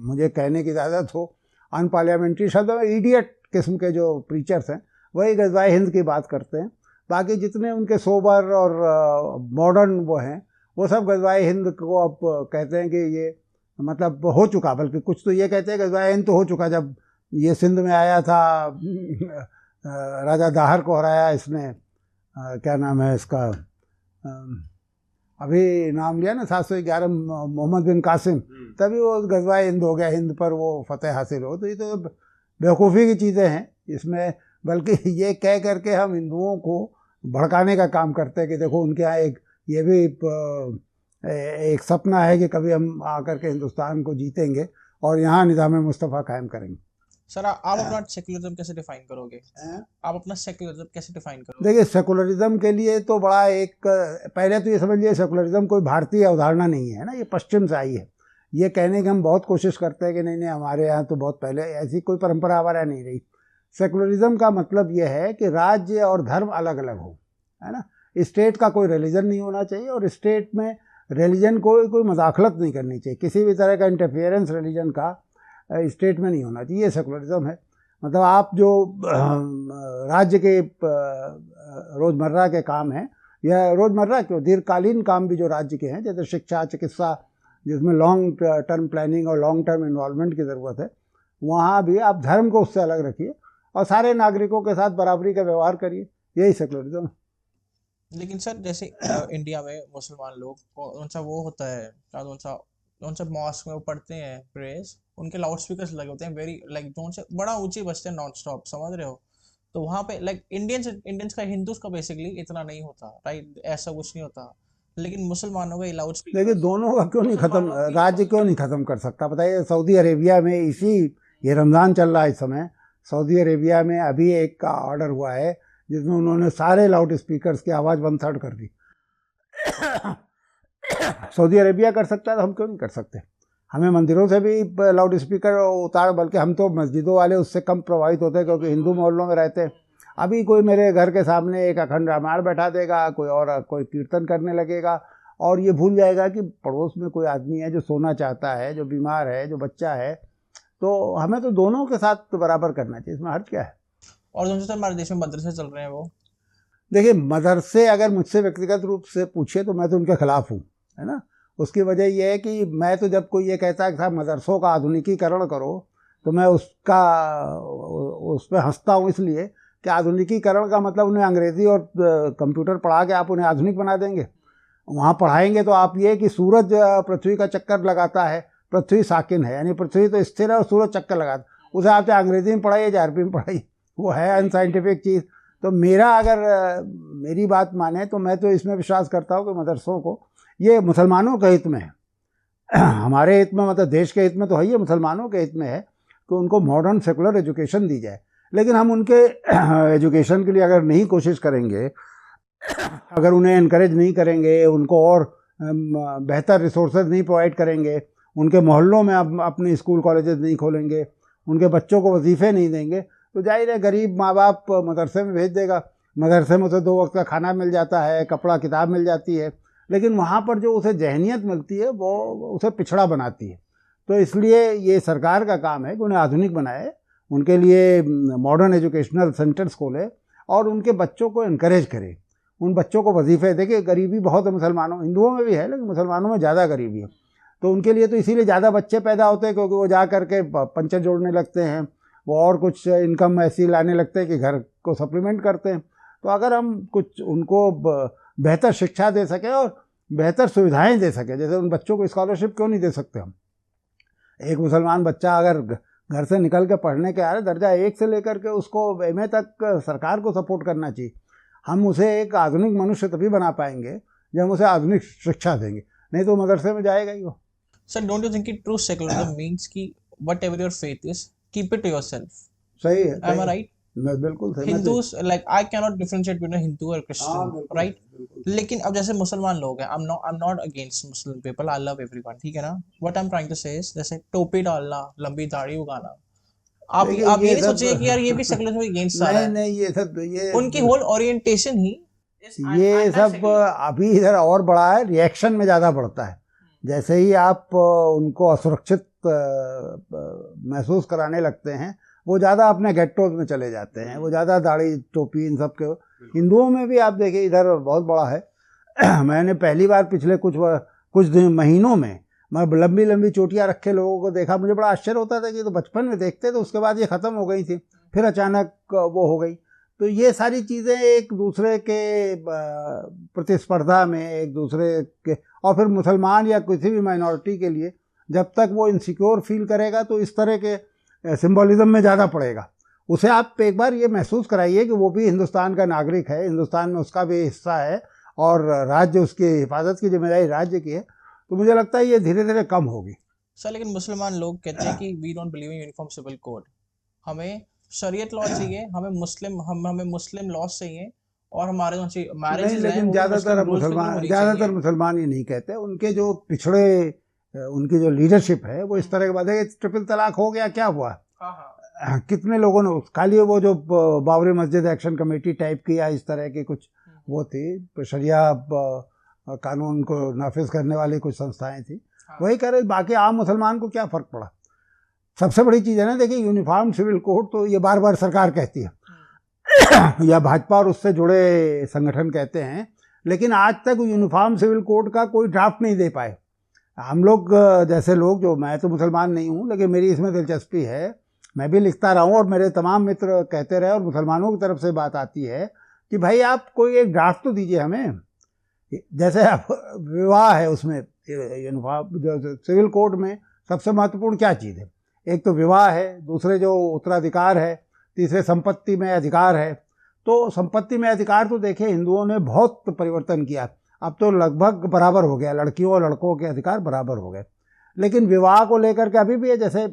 मुझे कहने की इजाज़त हो, अनपार्लियामेंट्री शब्द में इडियट किस्म के जो प्रीचर्स हैं, वही गज़वाए हिंद की बात करते हैं। बाकी जितने उनके सोबर और मॉडर्न वो हैं, वो सब गज़वाए हिंद को अब कहते हैं कि ये मतलब हो चुका, बल्कि कुछ तो ये कहते हैं गज़वाए हिंद तो हो चुका जब ये सिंध में आया था, राजा दाहर को हराया इसने, क्या नाम है इसका, अभी नाम लिया ना 711 मोहम्मद बिन कासिम, तभी वो गज़वाए हिंद हो गया, हिंद पर वो फतेह हासिल हो। तो ये तो बेवकूफ़ी की चीज़ें हैं इसमें, बल्कि ये कह करके हम हिंदुओं को भड़काने का काम करते हैं कि देखो उनके यहाँ ये भी एक सपना है कि कभी हम आकर के हिंदुस्तान को जीतेंगे और यहाँ निज़ाम मुस्तफ़ा कायम करेंगे। सर, आप अपना सेक्युलरिज्म कैसे डिफाइन करोगे? आप अपना सेक्युलरिज्म कैसे डिफाइन करोगे? देखिए, सेकुलरिज्म के लिए तो बड़ा एक, पहले तो ये समझिए सेकुलरिज्म कोई भारतीय अवधारणा नहीं है ना, ये पश्चिम से आई है। ये कहने की हम बहुत कोशिश करते हैं कि नहीं हमारे यहाँ तो बहुत पहले ऐसी कोई परंपरा हमारे नहीं रही। सेकुलरिज्म का मतलब ये है कि राज्य और धर्म अलग अलग हो, है ना। स्टेट का कोई रिलीजन नहीं होना चाहिए, और स्टेट में रिलीजन कोई मदाखलत नहीं करनी चाहिए, किसी भी तरह का इंटरफेरेंस रिलीजन का स्टेट में नहीं होना चाहिए। ये सेकुलरिज्म है। मतलब आप जो राज्य के रोज़मर्रा के काम हैं, या रोज़मर्रा क्यों, दीर्घकालीन काम भी जो राज्य के हैं, जैसे शिक्षा, चिकित्सा, जिसमें लॉन्ग टर्म प्लानिंग और लॉन्ग टर्म इन्वॉल्वमेंट की ज़रूरत है, वहाँ भी आप धर्म को उससे अलग रखिए और सारे नागरिकों के साथ बराबरी का व्यवहार करिए। यही सेकुलरिज्म है। लेकिन सर जैसे इंडिया में मुसलमान लोग कौन सा वो होता है, कौन सा मॉस्क में वो पढ़ते हैं प्रेयर्स, उनके लाउड स्पीकर्स लगे होते हैं वेरी लाइक कौन से बड़ा ऊंचे बजते हैं नॉन स्टॉप, समझ रहे हो? तो वहाँ पे लाइक इंडियंस का, हिंदूज का बेसिकली इतना नहीं होता, राइट? ऐसा कुछ नहीं होता, लेकिन मुसलमानों का लाउड देखिए स्पीकर दोनों का क्यों नहीं खत्म, राज्य क्यों नहीं खत्म कर सकता? बताइए, सऊदी अरेबिया में ये रमज़ान चल रहा है इस समय, सऊदी अरेबिया में अभी एक का ऑर्डर हुआ है जिसमें उन्होंने सारे लाउड स्पीकर्स की आवाज़ 1/3 कर दी। सऊदी अरेबिया कर सकता है तो हम क्यों नहीं कर सकते? हमें मंदिरों से भी लाउड स्पीकर उतार, बल्कि हम तो मस्जिदों वाले उससे कम प्रभावित होते हैं क्योंकि हिंदू मोहल्लों में रहते हैं। अभी कोई मेरे घर के सामने एक अखंड रामायण बैठा देगा, कोई कीर्तन करने लगेगा और ये भूल जाएगा कि पड़ोस में कोई आदमी है जो सोना चाहता है, जो बीमार है, जो बच्चा है। तो हमें तो दोनों के साथ बराबर करना चाहिए, इसमें हर्ज क्या है? और जो सर हमारे देश में मदरसे चल रहे हैं वो, देखिए मदरसे अगर मुझसे व्यक्तिगत रूप से पूछे तो मैं तो उनके खिलाफ हूँ, है ना। उसकी वजह यह है कि मैं तो जब कोई ये कहता है कि साहब मदरसों का आधुनिकीकरण करो, तो मैं उस पर हंसता हूँ, इसलिए कि आधुनिकीकरण का मतलब उन्हें अंग्रेज़ी और कंप्यूटर पढ़ा के आप उन्हें आधुनिक बना देंगे। वहाँ पढ़ाएंगे तो आप ये कि सूरज पृथ्वी का चक्कर लगाता है, पृथ्वी साकिन है, यानी पृथ्वी तो स्थिर है और सूरज चक्कर लगाता है, उसे आप चाहे अंग्रेज़ी में पढ़ाइए चाहे अरबी में पढ़ाइए, वो है अनसाइंटिफिक चीज़। तो मेरी बात माने तो मैं तो इसमें विश्वास करता हूँ कि मदरसों को, ये मुसलमानों के हित में है। हमारे हित में, मतलब देश के हित में तो है, ये मुसलमानों के हित में है कि उनको मॉडर्न सेकुलर एजुकेशन दी जाए। लेकिन हम उनके एजुकेशन के लिए अगर नहीं कोशिश करेंगे, अगर उन्हें इनकरेज नहीं करेंगे, उनको और बेहतर रिसोर्सेज नहीं प्रोवाइड करेंगे, उनके मोहल्लों में अपने स्कूल कॉलेजेस नहीं खोलेंगे, उनके बच्चों को वजीफ़े नहीं देंगे, तो जाहिर है गरीब माँ बाप मदरसे में भेज देगा। मदरसे में उसे 2 वक्त का खाना मिल जाता है, कपड़ा किताब मिल जाती है, लेकिन वहाँ पर जो उसे जहनियत मिलती है वो उसे पिछड़ा बनाती है। तो इसलिए ये सरकार का काम है कि उन्हें आधुनिक बनाए, उनके लिए मॉडर्न एजुकेशनल सेंटर्स खोले और उनके बच्चों को इनकरेज करे, उन बच्चों को वजीफ़े। देखिए गरीबी बहुत है मुसलमानों, हिंदुओं में भी है, लेकिन मुसलमानों में ज़्यादा गरीबी है। तो उनके लिए तो इसीलिए ज़्यादा बच्चे पैदा होते हैं क्योंकि वो जा करके पंचर जोड़ने लगते हैं, वो और कुछ इनकम ऐसी लाने लगते हैं कि घर को सप्लीमेंट करते हैं। तो अगर हम कुछ उनको बेहतर शिक्षा दे सकें और बेहतर सुविधाएं दे सकें, जैसे उन बच्चों को स्कॉलरशिप क्यों नहीं दे सकते हम? एक मुसलमान बच्चा अगर घर से निकल के पढ़ने के आ रहे, दर्जा 1 से लेकर के उसको MA तक सरकार को सपोर्ट करना चाहिए। हम उसे एक आधुनिक मनुष्य तभी बना पाएंगे जब हम उसे आधुनिक शिक्षा देंगे, नहीं तो मदरसे में जाएगा ही वो। सर डोंट यू थिंक कि ट्रू सेकुलरिज्म मींस कि whatever your faith is keep it to yourself? सही है, एम आई राइट? बिल्कुल सही। Hindus like I can not differentiate between Hindu और क्रिश्चियन, राइट? लेकिन अब जैसे मुसलमान लोग हैं, I am not against Muslim people, I love everyone, ठीक है ना? What I am trying to say is जैसे टोपी डालना, लंबी दाढ़ी उगाना, आप ये नहीं सोचिए कि यार ये भी सेकुलरिज्म के अगेंस्ट आ रहा है। नहीं, ये उनकी होल ओरिएंटेशन ही ये सब अभी इधर और बढ़ा है, रिएक्शन में ज़्यादा बढ़ता है। जैसे ही आप उनको असुरक्षित महसूस कराने लगते हैं, वो ज़्यादा अपने गेट्टोज में चले जाते हैं, वो ज़्यादा दाढ़ी टोपी इन सब के। हिंदुओं में भी आप देखिए इधर बहुत बड़ा है। मैंने पहली बार पिछले कुछ महीनों में मैं लंबी लंबी चोटियाँ रखे लोगों को देखा, मुझे बड़ा आश्चर्य होता था कि तो बचपन में देखते तो उसके बाद ये ख़त्म हो गई थी, फिर अचानक वो हो गई। तो ये सारी चीज़ें एक दूसरे के प्रतिस्पर्धा में, एक दूसरे के, और फिर मुसलमान या किसी भी माइनॉरिटी के लिए जब तक वो इनसिक्योर फील करेगा तो इस तरह के सिंबलिज्म में ज़्यादा पड़ेगा। उसे आप एक बार ये महसूस कराइए कि वो भी हिंदुस्तान का नागरिक है, हिंदुस्तान में उसका भी हिस्सा है और राज्य, उसकी हिफाजत की जिम्मेदारी राज्य की है, तो मुझे लगता है ये धीरे धीरे कम होगी। सर लेकिन मुसलमान लोग कहते हैं कि we don't believe in uniform civil code, हमें शरीयत लॉ चाहिए, हमें मुस्लिम लॉ चाहिए, और हमारे जो मैरिज, लेकिन ज़्यादातर मुसलमान ये नहीं कहते। उनके जो पिछड़े, उनकी जो लीडरशिप है वो इस तरह की बात है। ट्रिपल तलाक हो गया, क्या हुआ? कितने लोगों ने, खाली वो जो बाबरी मस्जिद एक्शन कमेटी टाइप की या इस तरह की कुछ वो थी, शरिया कानून को नाफिज करने वाली कुछ संस्थाएं थी, वही कह रहे। बाकी आम मुसलमान को क्या फ़र्क पड़ा? सबसे बड़ी चीज़ है ना, देखिए यूनिफॉर्म सिविल कोड तो ये बार बार सरकार कहती है या भाजपा और उससे जुड़े संगठन कहते हैं, लेकिन आज तक यूनिफॉर्म सिविल कोड का कोई ड्राफ्ट नहीं दे पाए। हम लोग जैसे लोग, जो मैं तो मुसलमान नहीं हूँ लेकिन मेरी इसमें दिलचस्पी है, मैं भी लिखता रहा हूँ और मेरे तमाम मित्र कहते रहे और मुसलमानों की तरफ से बात आती है कि भाई आप कोई एक ड्राफ्ट तो दीजिए हमें। जैसे आप विवाह है, उसमें यूनिफॉर्म जो सिविल कोड में सबसे महत्वपूर्ण क्या चीज़ है? एक तो विवाह है, दूसरे जो उत्तराधिकार है, तीसरे संपत्ति में अधिकार है। तो संपत्ति में अधिकार तो देखिए हिंदुओं ने बहुत परिवर्तन किया, अब तो लगभग बराबर हो गया, लड़कियों और लड़कों के अधिकार बराबर हो गए। लेकिन विवाह को लेकर के अभी भी है, जैसे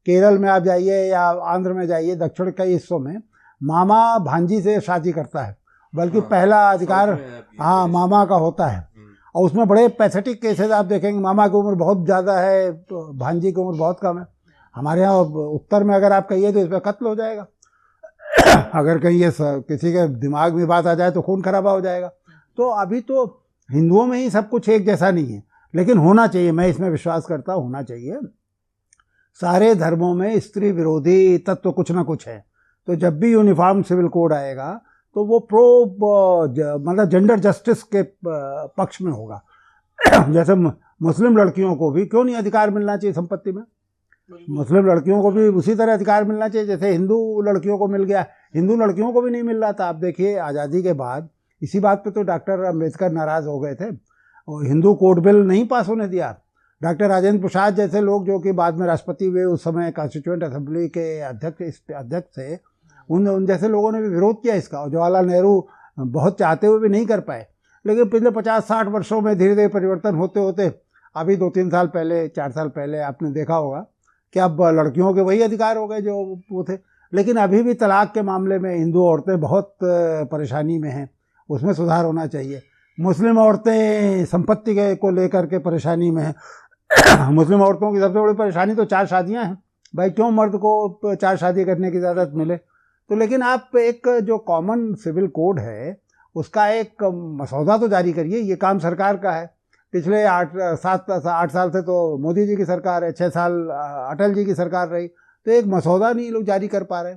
केरल में आप जाइए या आंध्र में जाइए, दक्षिण कई हिस्सों में मामा भांजी से शादी करता है, बल्कि पहला अधिकार हाँ मामा का होता है। और उसमें बड़े पैथेटिक केसेस आप देखेंगे, मामा की उम्र बहुत ज़्यादा है तो भांजी की उम्र बहुत कम है। हमारे यहाँ उत्तर में अगर आप कहिए तो इस पर कत्ल हो जाएगा अगर कहीं ये किसी के दिमाग में बात आ जाए तो खून खराबा हो जाएगा। तो अभी तो हिंदुओं में ही सब कुछ एक जैसा नहीं है, लेकिन होना चाहिए, मैं इसमें विश्वास करता हूँ, होना चाहिए। सारे धर्मों में स्त्री विरोधी तत्व कुछ ना कुछ है, तो जब भी यूनिफॉर्म सिविल कोड आएगा तो वो मतलब जेंडर जस्टिस के पक्ष में होगा। जैसे मुस्लिम लड़कियों को भी क्यों नहीं अधिकार मिलना चाहिए संपत्ति में? मुस्लिम लड़कियों को भी उसी तरह अधिकार मिलना चाहिए जैसे हिंदू लड़कियों को मिल गया। हिंदू लड़कियों को भी नहीं मिल रहा था। आप देखिए आज़ादी के बाद इसी बात पे तो डॉक्टर अम्बेडकर नाराज़ हो गए थे और हिंदू कोड बिल नहीं पास होने दिया। डॉक्टर राजेंद्र प्रसाद जैसे लोग जो कि बाद में राष्ट्रपति हुए, उस समय कॉन्स्टिट्यूएंट असेंबली के अध्यक्ष थे, उन जैसे लोगों ने भी विरोध किया इसका, और जवाहरलाल नेहरू बहुत चाहते हुए भी नहीं कर पाए। लेकिन पिछले 50-60 वर्षों में धीरे धीरे परिवर्तन होते होते अभी 2-3 साल पहले, 4 साल पहले आपने देखा होगा कि अब लड़कियों के वही अधिकार हो गए जो वो थे। लेकिन अभी भी तलाक के मामले में हिंदू औरतें बहुत परेशानी में हैं, उसमें सुधार होना चाहिए। मुस्लिम औरतें संपत्ति को लेकर के परेशानी में हैं। मुस्लिम औरतों की सबसे बड़ी परेशानी तो 4 शादियां हैं। भाई क्यों मर्द को 4 शादी करने की इजाज़त मिले? तो लेकिन आप एक जो कॉमन सिविल कोड है उसका एक मसौदा तो जारी करिए। ये काम सरकार का है। पिछले 8 साल से तो मोदी जी की सरकार है, 6 साल अटल जी की सरकार रही, तो एक मसौदा नहीं लोग जारी कर पा रहे।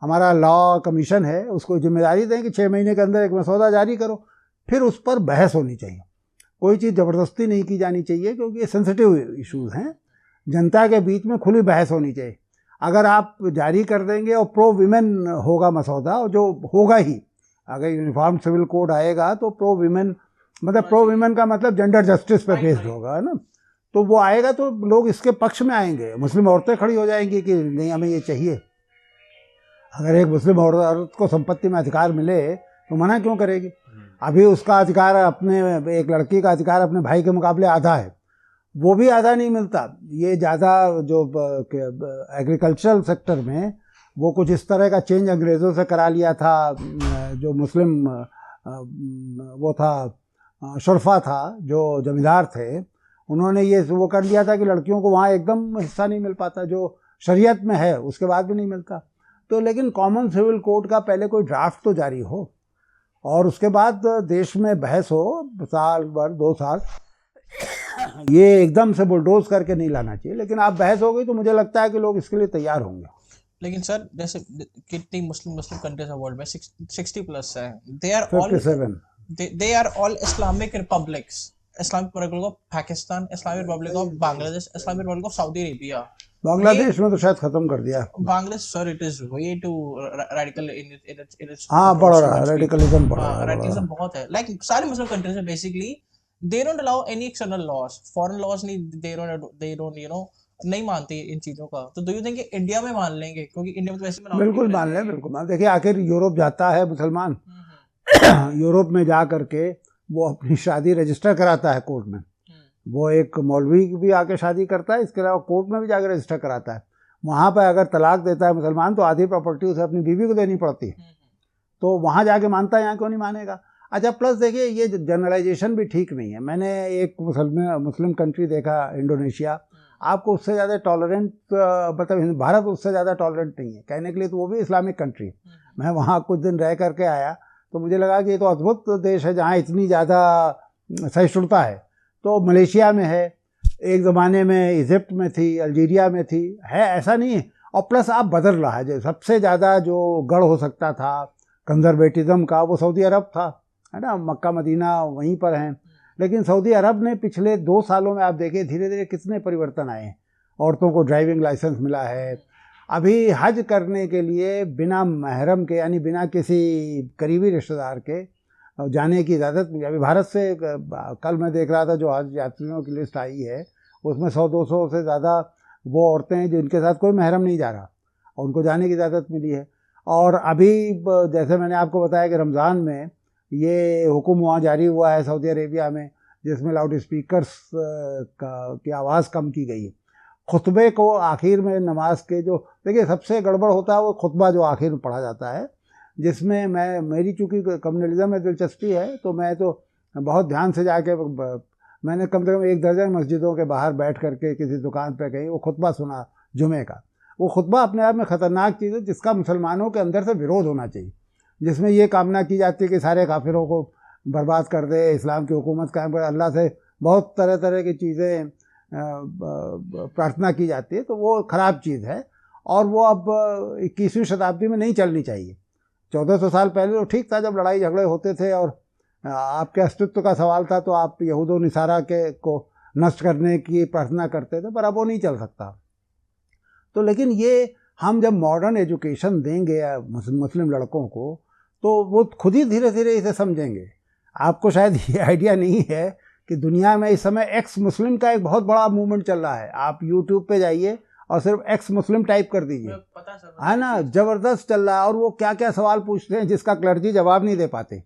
हमारा लॉ कमीशन है, उसको जिम्मेदारी दें कि 6 महीने के अंदर एक मसौदा जारी करो, फिर उस पर बहस होनी चाहिए। कोई चीज़ ज़बरदस्ती नहीं की जानी चाहिए, क्योंकि ये सेंसिटिव इश्यूज़ हैं। जनता के बीच में खुली बहस होनी चाहिए। अगर आप जारी कर देंगे और प्रो विमेन होगा मसौदा, और जो होगा ही, अगर यूनिफॉर्म सिविल कोड आएगा तो प्रो विमेन, मतलब प्रो विमेन का मतलब जेंडर जस्टिस पे बेस्ड होगा, है ना। तो वो आएगा तो लोग इसके पक्ष में आएंगे। मुस्लिम औरतें खड़ी हो जाएंगी कि नहीं हमें ये चाहिए। अगर एक मुस्लिम औरत को संपत्ति में अधिकार मिले तो मना क्यों करेगी? अभी उसका अधिकार अपने, एक लड़की का अधिकार अपने भाई के मुकाबले आधा है, वो भी आधा नहीं मिलता। ये ज़्यादा जो एग्रीकल्चरल सेक्टर में वो कुछ इस तरह का चेंज अंग्रेज़ों से करा लिया था। जो मुस्लिम वो था शुरफा था, जो जमींदार थे, उन्होंने ये वो कर लिया था कि लड़कियों को वहाँ एकदम हिस्सा नहीं मिल पाता, जो शरीयत में है उसके बाद भी नहीं मिलता। तो लेकिन कॉमन सिविल कोड का पहले कोई ड्राफ्ट तो जारी हो और उसके बाद देश में बहस हो, साल भर 2 साल। ये एकदम से बुलडोज करके नहीं लाना चाहिए, लेकिन आप बहस हो गई तो मुझे लगता है कि लोग इसके लिए तैयार होंगे। लेकिन सर जैसे कितनी मुस्लिम कंट्रीज है वर्ल्ड में, 60+ है, they are all Islamic republics. Islamic republic of Pakistan, Islamic republic of Bangladesh, Islamic republic of Saudi Arabia. Bangladesh में तो शायद खत्म कर दिया Bangladesh. Sir it is way too radical in its हाँ बढ़ रहा है, रेडिकलिज्म बढ़ रहा है, रेडिकलिज्म बहुत है। लाइक सारे मुस्लिम कंट्रीज में basically they don't allow any external laws, foreign laws नहीं, they don't you know नहीं मानते इन चीजों का। तो do you think इंडिया में मान लेंगे? क्योंकि इंडिया में तो वैसे में बिल्कुल मान लें, बिल्कुल मान। देखिए आखिर यूरोप जाता है मुसलमान, यूरोप में जा करके वो अपनी शादी रजिस्टर कराता है कोर्ट में। वो एक मौलवी भी आके शादी करता है, इसके अलावा कोर्ट में भी जाकर रजिस्टर कराता है। वहाँ पर अगर तलाक देता है मुसलमान तो आधी प्रॉपर्टी उसे अपनी बीवी को देनी पड़ती है। तो वहाँ जाके मानता है, यहाँ क्यों नहीं मानेगा? अच्छा, प्लस देखिए ये जनरलाइजेशन भी ठीक नहीं है। मैंने एक मुस्लिम कंट्री देखा, इंडोनेशिया, आपको उससे ज़्यादा टॉलरेंट, मतलब भारत उससे ज़्यादा टॉलरेंट नहीं है कहने के लिए, तो वो भी इस्लामिक कंट्री है। मैं वहाँ कुछ दिन रह करके आया तो मुझे लगा कि ये तो अद्भुत देश है जहाँ इतनी ज़्यादा सहिष्णुता है। तो मलेशिया में है, एक ज़माने में इजिप्ट में थी, अल्जीरिया में थी, है ऐसा नहीं है। और प्लस आप बदल रहा है, जो सबसे ज़्यादा जो गढ़ हो सकता था कंजर्वेटिज़म का वो सऊदी अरब था, है ना, मक्का मदीना वहीं पर हैं। लेकिन सऊदी अरब ने पिछले 2 सालों में आप देखिए धीरे धीरे कितने परिवर्तन आए हैं। औरतों को ड्राइविंग लाइसेंस मिला है। अभी हज करने के लिए बिना महरम के, यानी बिना किसी करीबी रिश्तेदार के जाने की इजाज़त मिली। अभी भारत से कल मैं देख रहा था जो हज यात्रियों की लिस्ट आई है उसमें 100-200 से ज़्यादा वो औरतें हैं जिनके साथ कोई महरम नहीं जा रहा और उनको जाने की इजाज़त मिली है। और अभी जैसे मैंने आपको बताया कि रमज़ान में ये हुक्म वहाँ जारी हुआ है सऊदी अरेबिया में, जिसमें लाउड स्पीकर्स की आवाज़ कम की गई है। खुतबे को आखिर में नमाज के जो देखिए सबसे गड़बड़ होता है वो खुतबा जो आखिर में पढ़ा जाता है, जिसमें मेरी चूँकि कम्युनलिज्म में दिलचस्पी है तो मैं तो बहुत ध्यान से जाके मैंने कम से कम 1 दर्जन मस्जिदों के बाहर बैठ करके किसी दुकान पे गई वो खुतबा सुना जुमे का। वो खुतबा अपने आप में ख़तरनाक चीज़ है जिसका मुसलमानों के अंदर से विरोध होना चाहिए, जिसमें ये कामना की जाती है कि सारे काफिरों को बर्बाद कर दे, इस्लाम की हुकूमत कायम करे, अल्लाह से बहुत तरह तरह की चीज़ें प्रार्थना की जाती है। तो वो ख़राब चीज़ है और वो अब 21वीं शताब्दी में नहीं चलनी चाहिए। 1400 साल पहले तो ठीक था जब लड़ाई झगड़े होते थे और आपके अस्तित्व का सवाल था तो आप यहूद व निसारा के को नष्ट करने की प्रार्थना करते थे, पर अब वो नहीं चल सकता। तो लेकिन ये हम जब मॉडर्न एजुकेशन देंगे मुस्लिम लड़कों को तो वो खुद ही धीरे धीरे इसे समझेंगे। आपको शायद ये आइडिया नहीं है कि दुनिया में इस समय एक्स मुस्लिम का एक बहुत बड़ा मूवमेंट चल रहा है। आप यूट्यूब पे जाइए और सिर्फ एक्स मुस्लिम टाइप कर दीजिए, है ना, ज़बरदस्त चल रहा है। और वो क्या क्या सवाल पूछते हैं जिसका क्लर्जी जवाब नहीं दे पाते।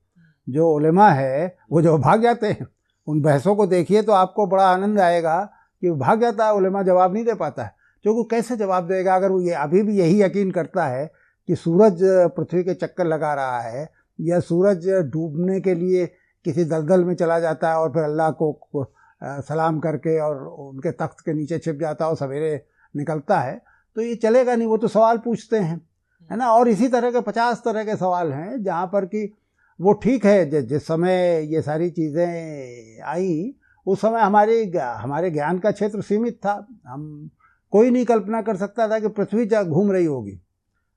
जो उलेमा है वो जो भाग जाते हैं, उन बहसों को देखिए तो आपको बड़ा आनंद आएगा कि वो भाग जाता है, उलेमा जवाब नहीं दे पाता है। क्योंकि कैसे जवाब देगा अगर वो ये अभी भी यही यकीन करता है कि सूरज पृथ्वी के चक्कर लगा रहा है या सूरज डूबने के लिए किसी दलदल में चला जाता है और फिर अल्लाह को सलाम करके और उनके तख्त के नीचे छिप जाता है और सवेरे निकलता है, तो ये चलेगा नहीं। वो तो सवाल पूछते हैं, है ना। और इसी तरह के 50 तरह के सवाल हैं जहाँ पर कि वो ठीक है जिस समय ये सारी चीज़ें आई उस समय हमारे ज्ञान का क्षेत्र सीमित था। हम कोई नहीं कल्पना कर सकता था कि पृथ्वी घूम रही होगी।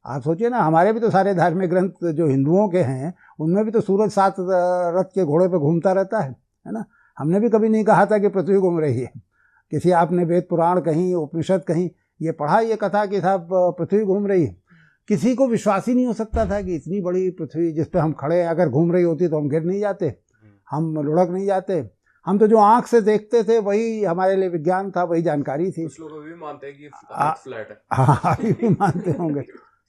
आप सोचिए ना, हमारे भी तो सारे धार्मिक ग्रंथ जो हिंदुओं के हैं उनमें भी तो सूरज 7 रथ के घोड़े पे घूमता रहता है ना। हमने भी कभी नहीं कहा था कि पृथ्वी घूम रही है। किसी आपने वेद पुराण कहीं, उपनिषद कहीं ये पढ़ा ये कथा कि साहब पृथ्वी घूम रही है? किसी को विश्वास ही नहीं हो सकता था कि इतनी बड़ी पृथ्वी जिस पे हम खड़े हैं अगर घूम रही होती तो हम गिर नहीं जाते, हम लुढ़क नहीं जाते। हम तो जो आंख से देखते थे वही हमारे लिए विज्ञान था, वही जानकारी थी। कुछ लोग अभी भी मानते हैं कि फ्लैट है। हाँ, अभी भी मानते होंगे।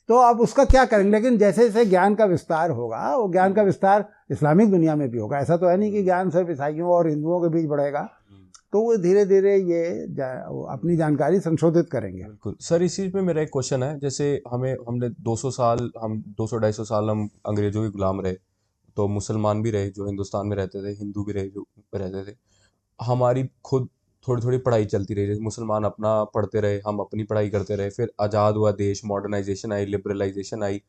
तो अब उसका क्या करेंगे? लेकिन जैसे जैसे ज्ञान का विस्तार होगा वो ज्ञान का विस्तार इस्लामिक दुनिया में भी होगा। ऐसा तो है नहीं कि ज्ञान सिर्फ ईसाइयों और हिंदुओं के बीच बढ़ेगा। तो वो धीरे धीरे ये अपनी जानकारी संशोधित करेंगे। बिल्कुल सर, इसी पे मेरा एक क्वेश्चन है। जैसे हमने 200-250 साल हम अंग्रेजों के गुलाम रहे, तो मुसलमान भी रहे जो हिंदुस्तान में रहते थे, हिंदू भी रहे जो रहते थे। हमारी खुद थोड़ी थोड़ी पढ़ाई चलती रही, जैसे मुसलमान अपना पढ़ते रहे, हम अपनी पढ़ाई करते रहे। फिर आज़ाद हुआ देश, मॉडर्नाइजेशन आई, लिबरलाइजेशन आई,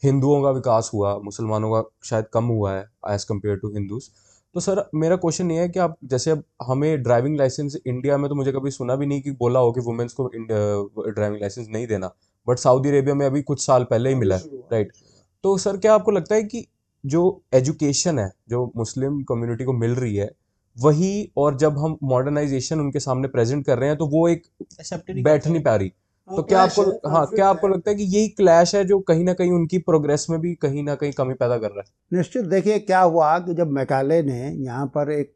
हिंदुओं का विकास हुआ, मुसलमानों का शायद कम हुआ है एज़ कम्पेयर टू हिंदूज़। तो सर मेरा क्वेश्चन ये है कि आप जैसे अब हमें ड्राइविंग लाइसेंस इंडिया में तो मुझे कभी सुना भी नहीं कि बोला हो कि वुमेन्स को ड्राइविंग लाइसेंस नहीं देना, बट सऊदी अरेबिया में अभी कुछ साल पहले ही मिला है, राइट। तो सर क्या आपको लगता है कि जो एजुकेशन है जो मुस्लिम कम्युनिटी को मिल रही है वही, और जब हम मॉडर्नाइजेशन उनके सामने प्रेजेंट कर रहे हैं तो वो एक बैठ नहीं पा रही, तो क्या आपको लगता है कि यही क्लैश है जो कहीं ना कहीं उनकी प्रोग्रेस में भी कहीं ना कहीं कमी पैदा कर रहा है? निश्चित। देखिए क्या हुआ कि जब मैकाले ने यहाँ पर एक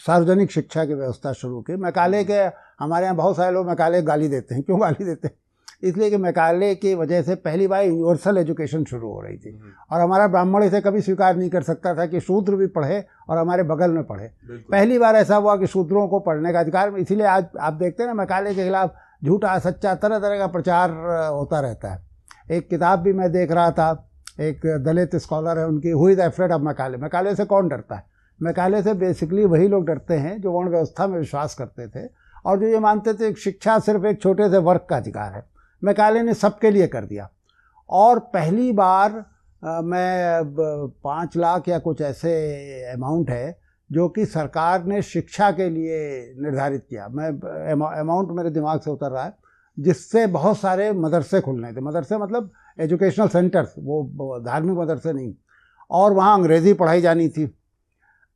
सार्वजनिक शिक्षा की व्यवस्था शुरू की, मैकाले के हमारे यहाँ बहुत सारे लोग मैकाले गाली देते हैं। क्यों गाली देते हैं? इसलिए कि मैकाले की वजह से पहली बार यूनिवर्सल एजुकेशन शुरू हो रही थी और हमारा ब्राह्मण इसे कभी स्वीकार नहीं कर सकता था कि शूद्र भी पढ़े और हमारे बगल में पढ़े। पहली बार ऐसा हुआ कि शूद्रों को पढ़ने का अधिकार। इसीलिए आज आप देखते हैं ना मैकाले के खिलाफ झूठा सच्चा तरह तरह का प्रचार होता रहता है। एक किताब भी मैं देख रहा था, एक दलित स्कॉलर है उनकी, who is afraid of Macaulay. Macaulay से कौन डरता है? मैकाले से बेसिकली वही लोग डरते हैं जो वर्ण व्यवस्था में विश्वास करते थे और जो ये मानते थे कि शिक्षा सिर्फ एक छोटे से वर्ग का अधिकार है। मैकाले ने सबके लिए कर दिया और पहली बार मैं 5 लाख या कुछ ऐसे अमाउंट है जो कि सरकार ने शिक्षा के लिए निर्धारित किया। मैं अमाउंट मेरे दिमाग से उतर रहा है, जिससे बहुत सारे मदरसे खुलने थे। मदरसे मतलब एजुकेशनल सेंटर्स, वो धार्मिक मदरसे नहीं, और वहाँ अंग्रेज़ी पढ़ाई जानी थी।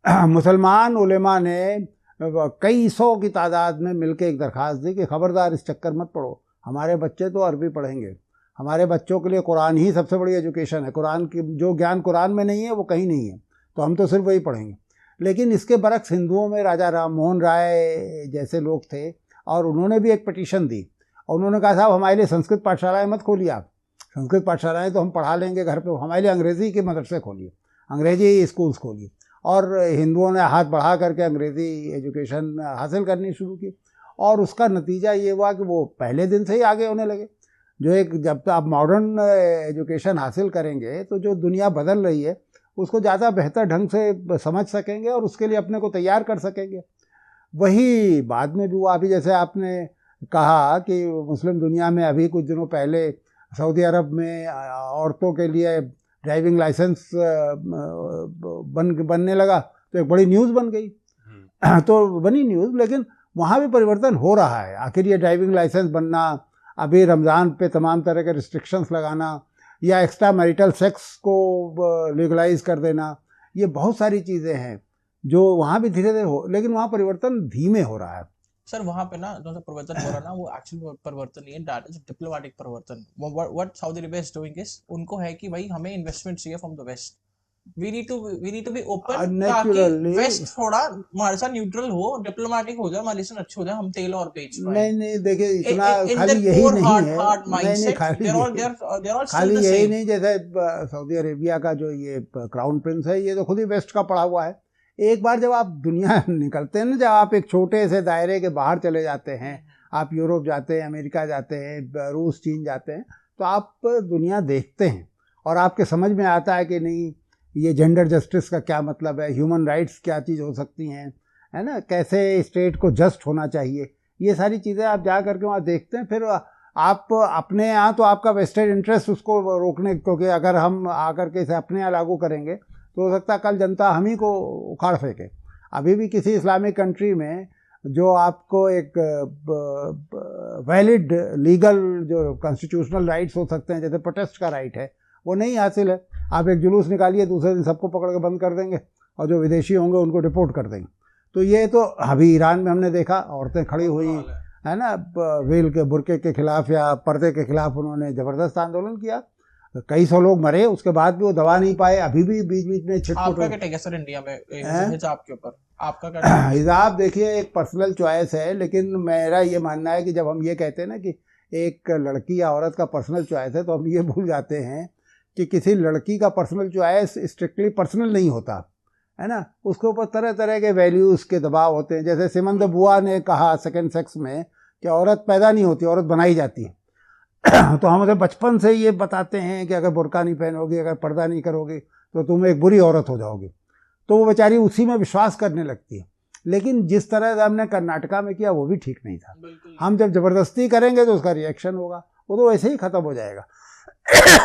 मुसलमान उलेमा ने कई सौ की तादाद में मिलकर एक दरख्वास्त दी कि ख़बरदार इस चक्कर मत पढ़ो, हमारे बच्चे तो अरबी पढ़ेंगे, हमारे बच्चों के लिए कुरान ही सबसे बड़ी एजुकेशन है, कुरान की जो ज्ञान कुरान में नहीं है वो कहीं नहीं है, तो हम तो सिर्फ वही पढ़ेंगे। लेकिन इसके बरक्स हिंदुओं में राजा राम मोहन राय जैसे लोग थे, और उन्होंने भी एक पिटीशन दी, और उन्होंने कहा साहब हमारे लिए संस्कृत पाठशालाएँ मत खोलिए, आप संस्कृत पाठशालाएँ तो हम पढ़ा लेंगे घर पे, हमारे लिए अंग्रेज़ी के मदरसे खोलिए, अंग्रेज़ी स्कूल्स खोलिए। और हिंदुओं ने हाथ बढ़ा करके अंग्रेज़ी एजुकेशन हासिल करनी शुरू की, और उसका नतीजा ये हुआ कि वो पहले दिन से ही आगे होने लगे। जो एक जब तक आप मॉडर्न एजुकेशन हासिल करेंगे तो जो दुनिया बदल रही है उसको ज़्यादा बेहतर ढंग से समझ सकेंगे और उसके लिए अपने को तैयार कर सकेंगे। वही बाद में भी हुआ। अभी जैसे आपने कहा कि मुस्लिम दुनिया में अभी कुछ दिनों पहले सऊदी अरब में औरतों के लिए ड्राइविंग लाइसेंस बनने लगा, तो एक बड़ी न्यूज़ बन गई। तो बनी न्यूज़, लेकिन वहाँ भी परिवर्तन हो रहा है। आखिर ये ड्राइविंग लाइसेंस बनना, अभी रमज़ान पे तमाम तरह के रिस्ट्रिक्शंस लगाना, या एक्स्ट्रा मैरिटल सेक्स को लीगलाइज कर देना, ये बहुत सारी चीज़ें हैं जो वहाँ भी धीरे धीरे हो, लेकिन वहाँ परिवर्तन धीमे हो रहा है। सर वहाँ पे ना जो परिवर्तन हो रहा है ना, वो एक्चुअली परिवर्तन नहीं है, दैट इज डिप्लोमेटिक परिवर्तन। What Saudi Arabia is doing is, उनको है कि भाई हमें इन्वेस्टमेंट चाहिए from the West, we need to be open, ताकि वेस्ट थोड़ा हमारे साथ न्यूट्रल हो, डिप्लोमेटिक हो जाए, हमारे साथ अच्छे हो जाए, हम तेल और बेच पाए। नहीं देखिए, इतना खाली यही नहीं है, खाली यही नहीं। जैसे सऊदी अरेबिया का जो ये क्राउन प्रिंस है, ये तो खुद ही वेस्ट का पढ़ा हुआ है। एक बार जब आप दुनिया निकलते हैं ना, जब आप एक छोटे से दायरे के बाहर चले जाते हैं, आप यूरोप जाते हैं, अमेरिका जाते हैं, रूस, चीन जाते हैं, तो आप दुनिया देखते हैं और आपके समझ में आता है कि नहीं, ये जेंडर जस्टिस का क्या मतलब है, ह्यूमन राइट्स क्या चीज़ हो सकती हैं, है ना, कैसे स्टेट को जस्ट होना चाहिए, ये सारी चीज़ें आप जा करके वहाँ देखते हैं। फिर आप अपने यहाँ तो आपका वेस्टेड इंटरेस्ट उसको रोकने, क्योंकि अगर हम आकर के इसे अपने यहाँ लागू करेंगे तो हो सकता है कल जनता हम ही को उखाड़ फेंके। अभी भी किसी इस्लामिक कंट्री में जो आपको एक वैलिड लीगल जो कॉन्स्टिट्यूशनल राइट्स हो सकते हैं, जैसे प्रोटेस्ट का राइट है, वो नहीं हासिल है। आप एक जुलूस निकालिए, दूसरे दिन सबको पकड़ के बंद कर देंगे और जो विदेशी होंगे उनको डिपोर्ट कर देंगे। तो ये तो अभी ईरान में हमने देखा, औरतें खड़ी हुई है ना, वेल के बुर्के के खिलाफ या पर्दे के खिलाफ उन्होंने ज़बरदस्त आंदोलन किया, कई सौ लोग मरे, उसके बाद भी वो दबा नहीं पाए। अभी भी बीच बीच में छिटपुट। आपका क्या टेक है सर इंडिया में हिजाब के ऊपर, आपका क्या? हिजाब देखिए एक पर्सनल चॉइस है, लेकिन मेरा ये मानना है कि जब हम ये कहते हैं ना कि एक लड़की या औरत का पर्सनल चॉइस है, तो हम ये भूल जाते हैं कि किसी लड़की का पर्सनल चॉइस स्ट्रिक्टली पर्सनल नहीं होता है ना, उसके ऊपर तरह तरह के वैल्यूज़ के दबाव होते हैं। जैसे सिमन द बुआ ने कहा सेकेंड सेक्स में कि औरत पैदा नहीं होती, औरत बनाई जाती है। तो हम उसे बचपन से ये बताते हैं कि अगर बुर्का नहीं पहनोगी, अगर पर्दा नहीं करोगी तो तुम एक बुरी औरत हो जाओगी, तो वो बेचारी उसी में विश्वास करने लगती है। लेकिन जिस तरह से हमने कर्नाटका में किया वो भी ठीक नहीं था। हम जब ज़बरदस्ती करेंगे तो उसका रिएक्शन होगा, वो तो वैसे ही ख़त्म हो जाएगा।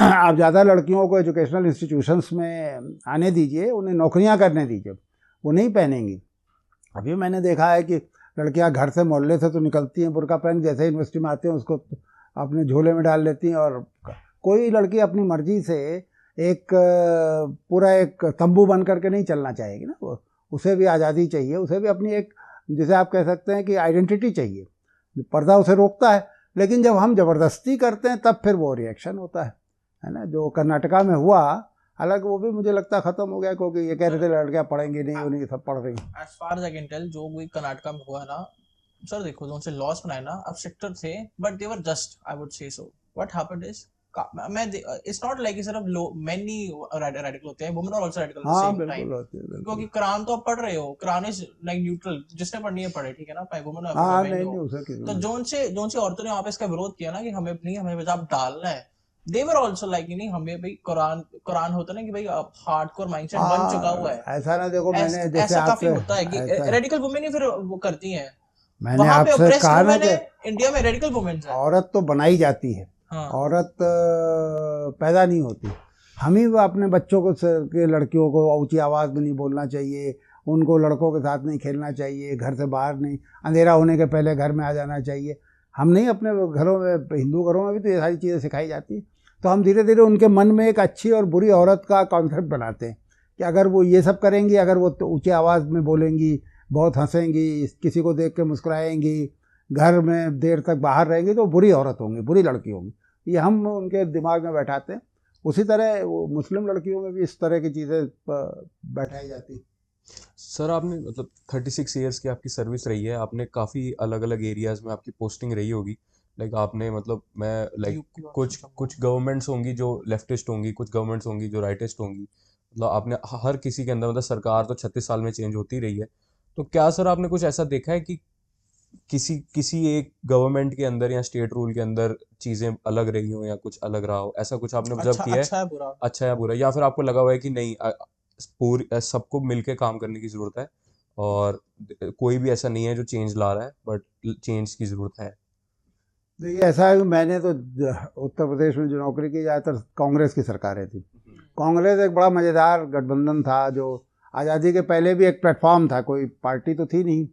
आप ज़्यादा लड़कियों को एजुकेशनल इंस्टीट्यूशंस में आने दीजिए, उन्हें नौकरियां करने दीजिए, वो नहीं पहनेंगी। अभी मैंने देखा है कि लड़कियां घर से मोहल्ले से तो निकलती हैं बुर्का पहन, जैसे यूनिवर्सिटी में आती हैं उसको अपने झोले में डाल लेती हैं। और कोई लड़की अपनी मर्जी से एक पूरा एक तंबू बन करके नहीं चलना चाहेगी ना, वो उसे भी आज़ादी चाहिए, उसे भी अपनी एक, जिसे आप कह सकते हैं कि आइडेंटिटी चाहिए। पर्दा उसे रोकता है, लेकिन जब हम ज़बरदस्ती करते हैं तब फिर वो रिएक्शन होता है ना। जो कर्नाटका में हुआ, हालांकि वो भी मुझे लगता है ख़त्म हो गया, क्योंकि ये कह रहे थे लड़कियाँ पढ़ेंगी नहीं, उन्हीं सब पढ़ रही। As far as I can tell, जो भी कर्नाटका में हुआ ना सर, देखो जो उनसे लॉस बनाए ना, अब स्ट्रिक्टर थे but they were just, I would say so. What happened is, मैं इट्स नॉट लाइक सिर्फ मेनी रेडिकल होते हैं, women are also radical at the same time, क्योंकि कुरान तो आप पढ़ रहे हो, कुरान इज लाइक न्यूट्रल, जिसने पढ़नी है पढ़े, ठीक है ना, चाहे वुमेन हो। तो जोन से औरतों ने वहां पे इसका विरोध किया ना कि हमें हिजाब डालना है, they were also like नहीं, हमें भाई कुरान होता ना कि भाई हार्डकोर माइंडसेट बन चुका हुआ है। ऐसा ना देखो, मैंने जैसे ऐसा काफी होता है कि रेडिकल वुमेन ही फिर वो करती हैं। मैंने आपसे कहा ना कि इंडिया में रेडिकल वुमेन है, औरत तो बनाई जाती है, औरत पैदा नहीं होती। हम ही अपने बच्चों को के लड़कियों को ऊंची आवाज़ में नहीं बोलना चाहिए, उनको लड़कों के साथ नहीं खेलना चाहिए, घर से बाहर नहीं, अंधेरा होने के पहले घर में आ जाना चाहिए। हम नहीं, अपने घरों में, हिंदू घरों में भी तो ये सारी चीज़ें सिखाई जाती हैं। तो हम धीरे धीरे उनके मन में एक अच्छी और बुरी औरत का कॉन्सेप्ट बनाते हैं कि अगर वो ये सब करेंगी, अगर वो तो ऊँचे आवाज़ में बोलेंगी, बहुत हंसेंगी, किसी को देख के मुस्कुराएंगी, घर में देर तक बाहर रहेंगी, तो बुरी औरत होंगी, बुरी लड़की होंगी। ये हम उनके दिमाग में बैठाते हैं। उसी तरह वो मुस्लिम लड़कियों में भी इस तरह की चीज़ें बैठाई जाती। सर आपने मतलब 36 ईयर्स की आपकी सर्विस रही है, आपने काफ़ी अलग अलग एरियाज में आपकी पोस्टिंग रही होगी। लाइक आपने मतलब मैं लाइक कुछ गवर्नमेंट्स होंगी जो लेफ्टिस्ट होंगी, कुछ गवर्नमेंट्स होंगी जो राइटिस्ट होंगी, मतलब आपने हर किसी के अंदर, मतलब सरकार तो 36 साल में चेंज होती रही है। तो क्या सर आपने कुछ ऐसा देखा है कि किसी एक गवर्नमेंट के अंदर या स्टेट रूल के अंदर चीज़ें अलग रही हो या कुछ अलग रहा हो, ऐसा कुछ आपने ऑब्जर्व किया है? अच्छा है बुरा? अच्छा या बुरा, या फिर आपको लगा हुआ है कि नहीं पूरी सबको मिलके काम करने की ज़रूरत है और कोई भी ऐसा नहीं है जो चेंज ला रहा है, बट चेंज की ज़रूरत है? देखिए, ऐसा है कि मैंने तो उत्तर प्रदेश में जो नौकरी की, ज़्यादातर कांग्रेस की सरकारें थी। कांग्रेस एक बड़ा मज़ेदार गठबंधन था, जो आज़ादी के पहले भी एक प्लेटफॉर्म था, कोई पार्टी तो थी नहीं,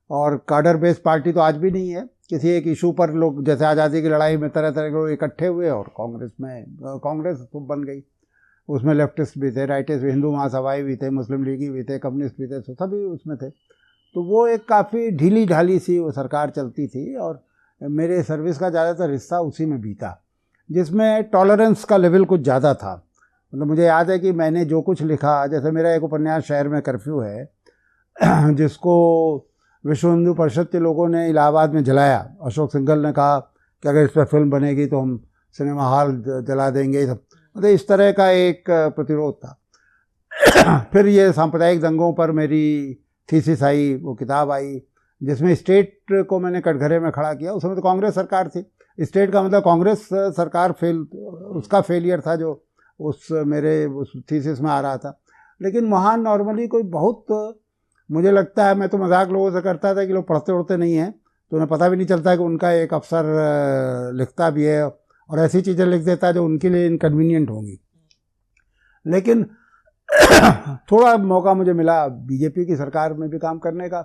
और कार्डर बेस्ड पार्टी तो आज भी नहीं है। किसी एक इशू पर लोग, जैसे आज़ादी की लड़ाई में तरह तरह के लोग इकट्ठे हुए और कांग्रेस तो बन गई। उसमें लेफ्टिस्ट भी थे, राइटिस्ट भी, हिंदू महासभाई भी थे, मुस्लिम लीगी भी थे, कम्युनिस्ट भी थे, सभी उसमें थे। तो वो एक काफ़ी ढीली ढाली सी वो सरकार चलती थी, और मेरे सर्विस का ज़्यादातर हिस्सा उसी में बीता, जिसमें टॉलरेंस का लेवल कुछ ज़्यादा था। मतलब मुझे याद है कि मैंने जो कुछ लिखा, जैसे मेरा एक उपन्यास शहर में कर्फ्यू है, जिसको विश्व हिंदू परिषद के लोगों ने इलाहाबाद में जलाया। अशोक सिंघल ने कहा कि अगर इस पर फिल्म बनेगी तो हम सिनेमा हॉल जला देंगे, सब मतलब इस तरह का एक प्रतिरोध था। फिर ये सांप्रदायिक दंगों पर मेरी थीसिस आई, वो किताब आई, जिसमें स्टेट को मैंने कटघरे में खड़ा किया। उस समय तो कांग्रेस सरकार थी, स्टेट का मतलब कांग्रेस सरकार उसका फेलियर था जो मेरे उस थीसिस में आ रहा था। लेकिन वहाँ नॉर्मली कोई बहुत, मुझे लगता है, मैं तो मजाक लोगों से करता था कि लोग पढ़ते उड़ते नहीं हैं, तो उन्हें पता भी नहीं चलता है कि उनका एक अफसर लिखता भी है और ऐसी चीज़ें लिख देता है जो उनके लिए इनकन्वीनियंट होंगी। लेकिन थोड़ा मौका मुझे मिला बीजेपी की सरकार में भी काम करने का।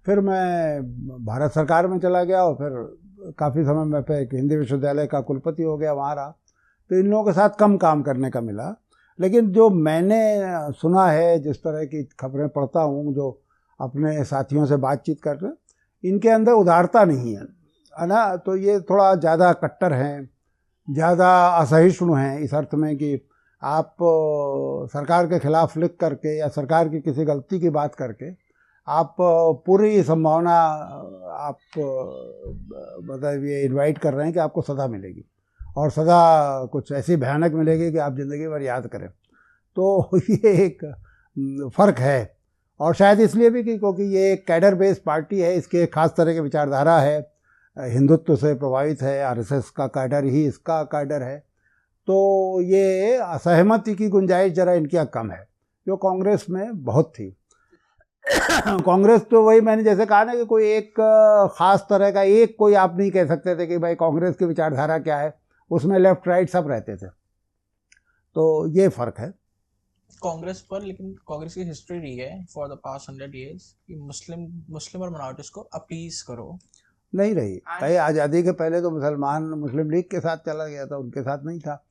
फिर मैं भारत सरकार में चला गया और फिर काफ़ी समय में पे एक हिंदी विश्वविद्यालय का कुलपति हो गया वहाँ रहा। तो इन लोगों के साथ कम काम करने का मिला। लेकिन जो मैंने सुना है, जिस तरह की खबरें पढ़ता हूँ, जो अपने साथियों से बातचीत कर रहे, इनके अंदर उदारता नहीं है ना। तो ये थोड़ा ज़्यादा कट्टर हैं, ज़्यादा असहिष्णु हैं, इस अर्थ में कि आप सरकार के खिलाफ लिख करके या सरकार की किसी गलती की बात करके आप पूरी संभावना आप मतलब ये इनवाइट कर रहे हैं कि आपको सज़ा मिलेगी, और सज़ा कुछ ऐसी भयानक मिलेगी कि आप ज़िंदगी भर याद करें। तो ये एक फ़र्क है, और शायद इसलिए भी कि क्योंकि ये एक कैडर बेस्ड पार्टी है, इसके खास तरह की विचारधारा है, हिंदुत्व से प्रभावित है, आरएसएस का कैडर ही इसका कैडर है। तो ये असहमति की गुंजाइश ज़रा इनकी कम है, जो कांग्रेस में बहुत थी। कांग्रेस तो वही मैंने जैसे कहा ना कि कोई एक ख़ास तरह का एक कोई आप नहीं कह सकते थे कि भाई कांग्रेस की विचारधारा क्या है, उसमें लेफ्ट राइट सब रहते थे। तो ये फ़र्क है कांग्रेस पर। लेकिन कांग्रेस की हिस्ट्री रही है फॉर द पास्ट 100 years कि मुस्लिम और माइनॉरिटीज को अपीज करो। नहीं रही भाई। आज़ादी के पहले तो मुस्लिम लीग के साथ चला गया था, उनके साथ नहीं था।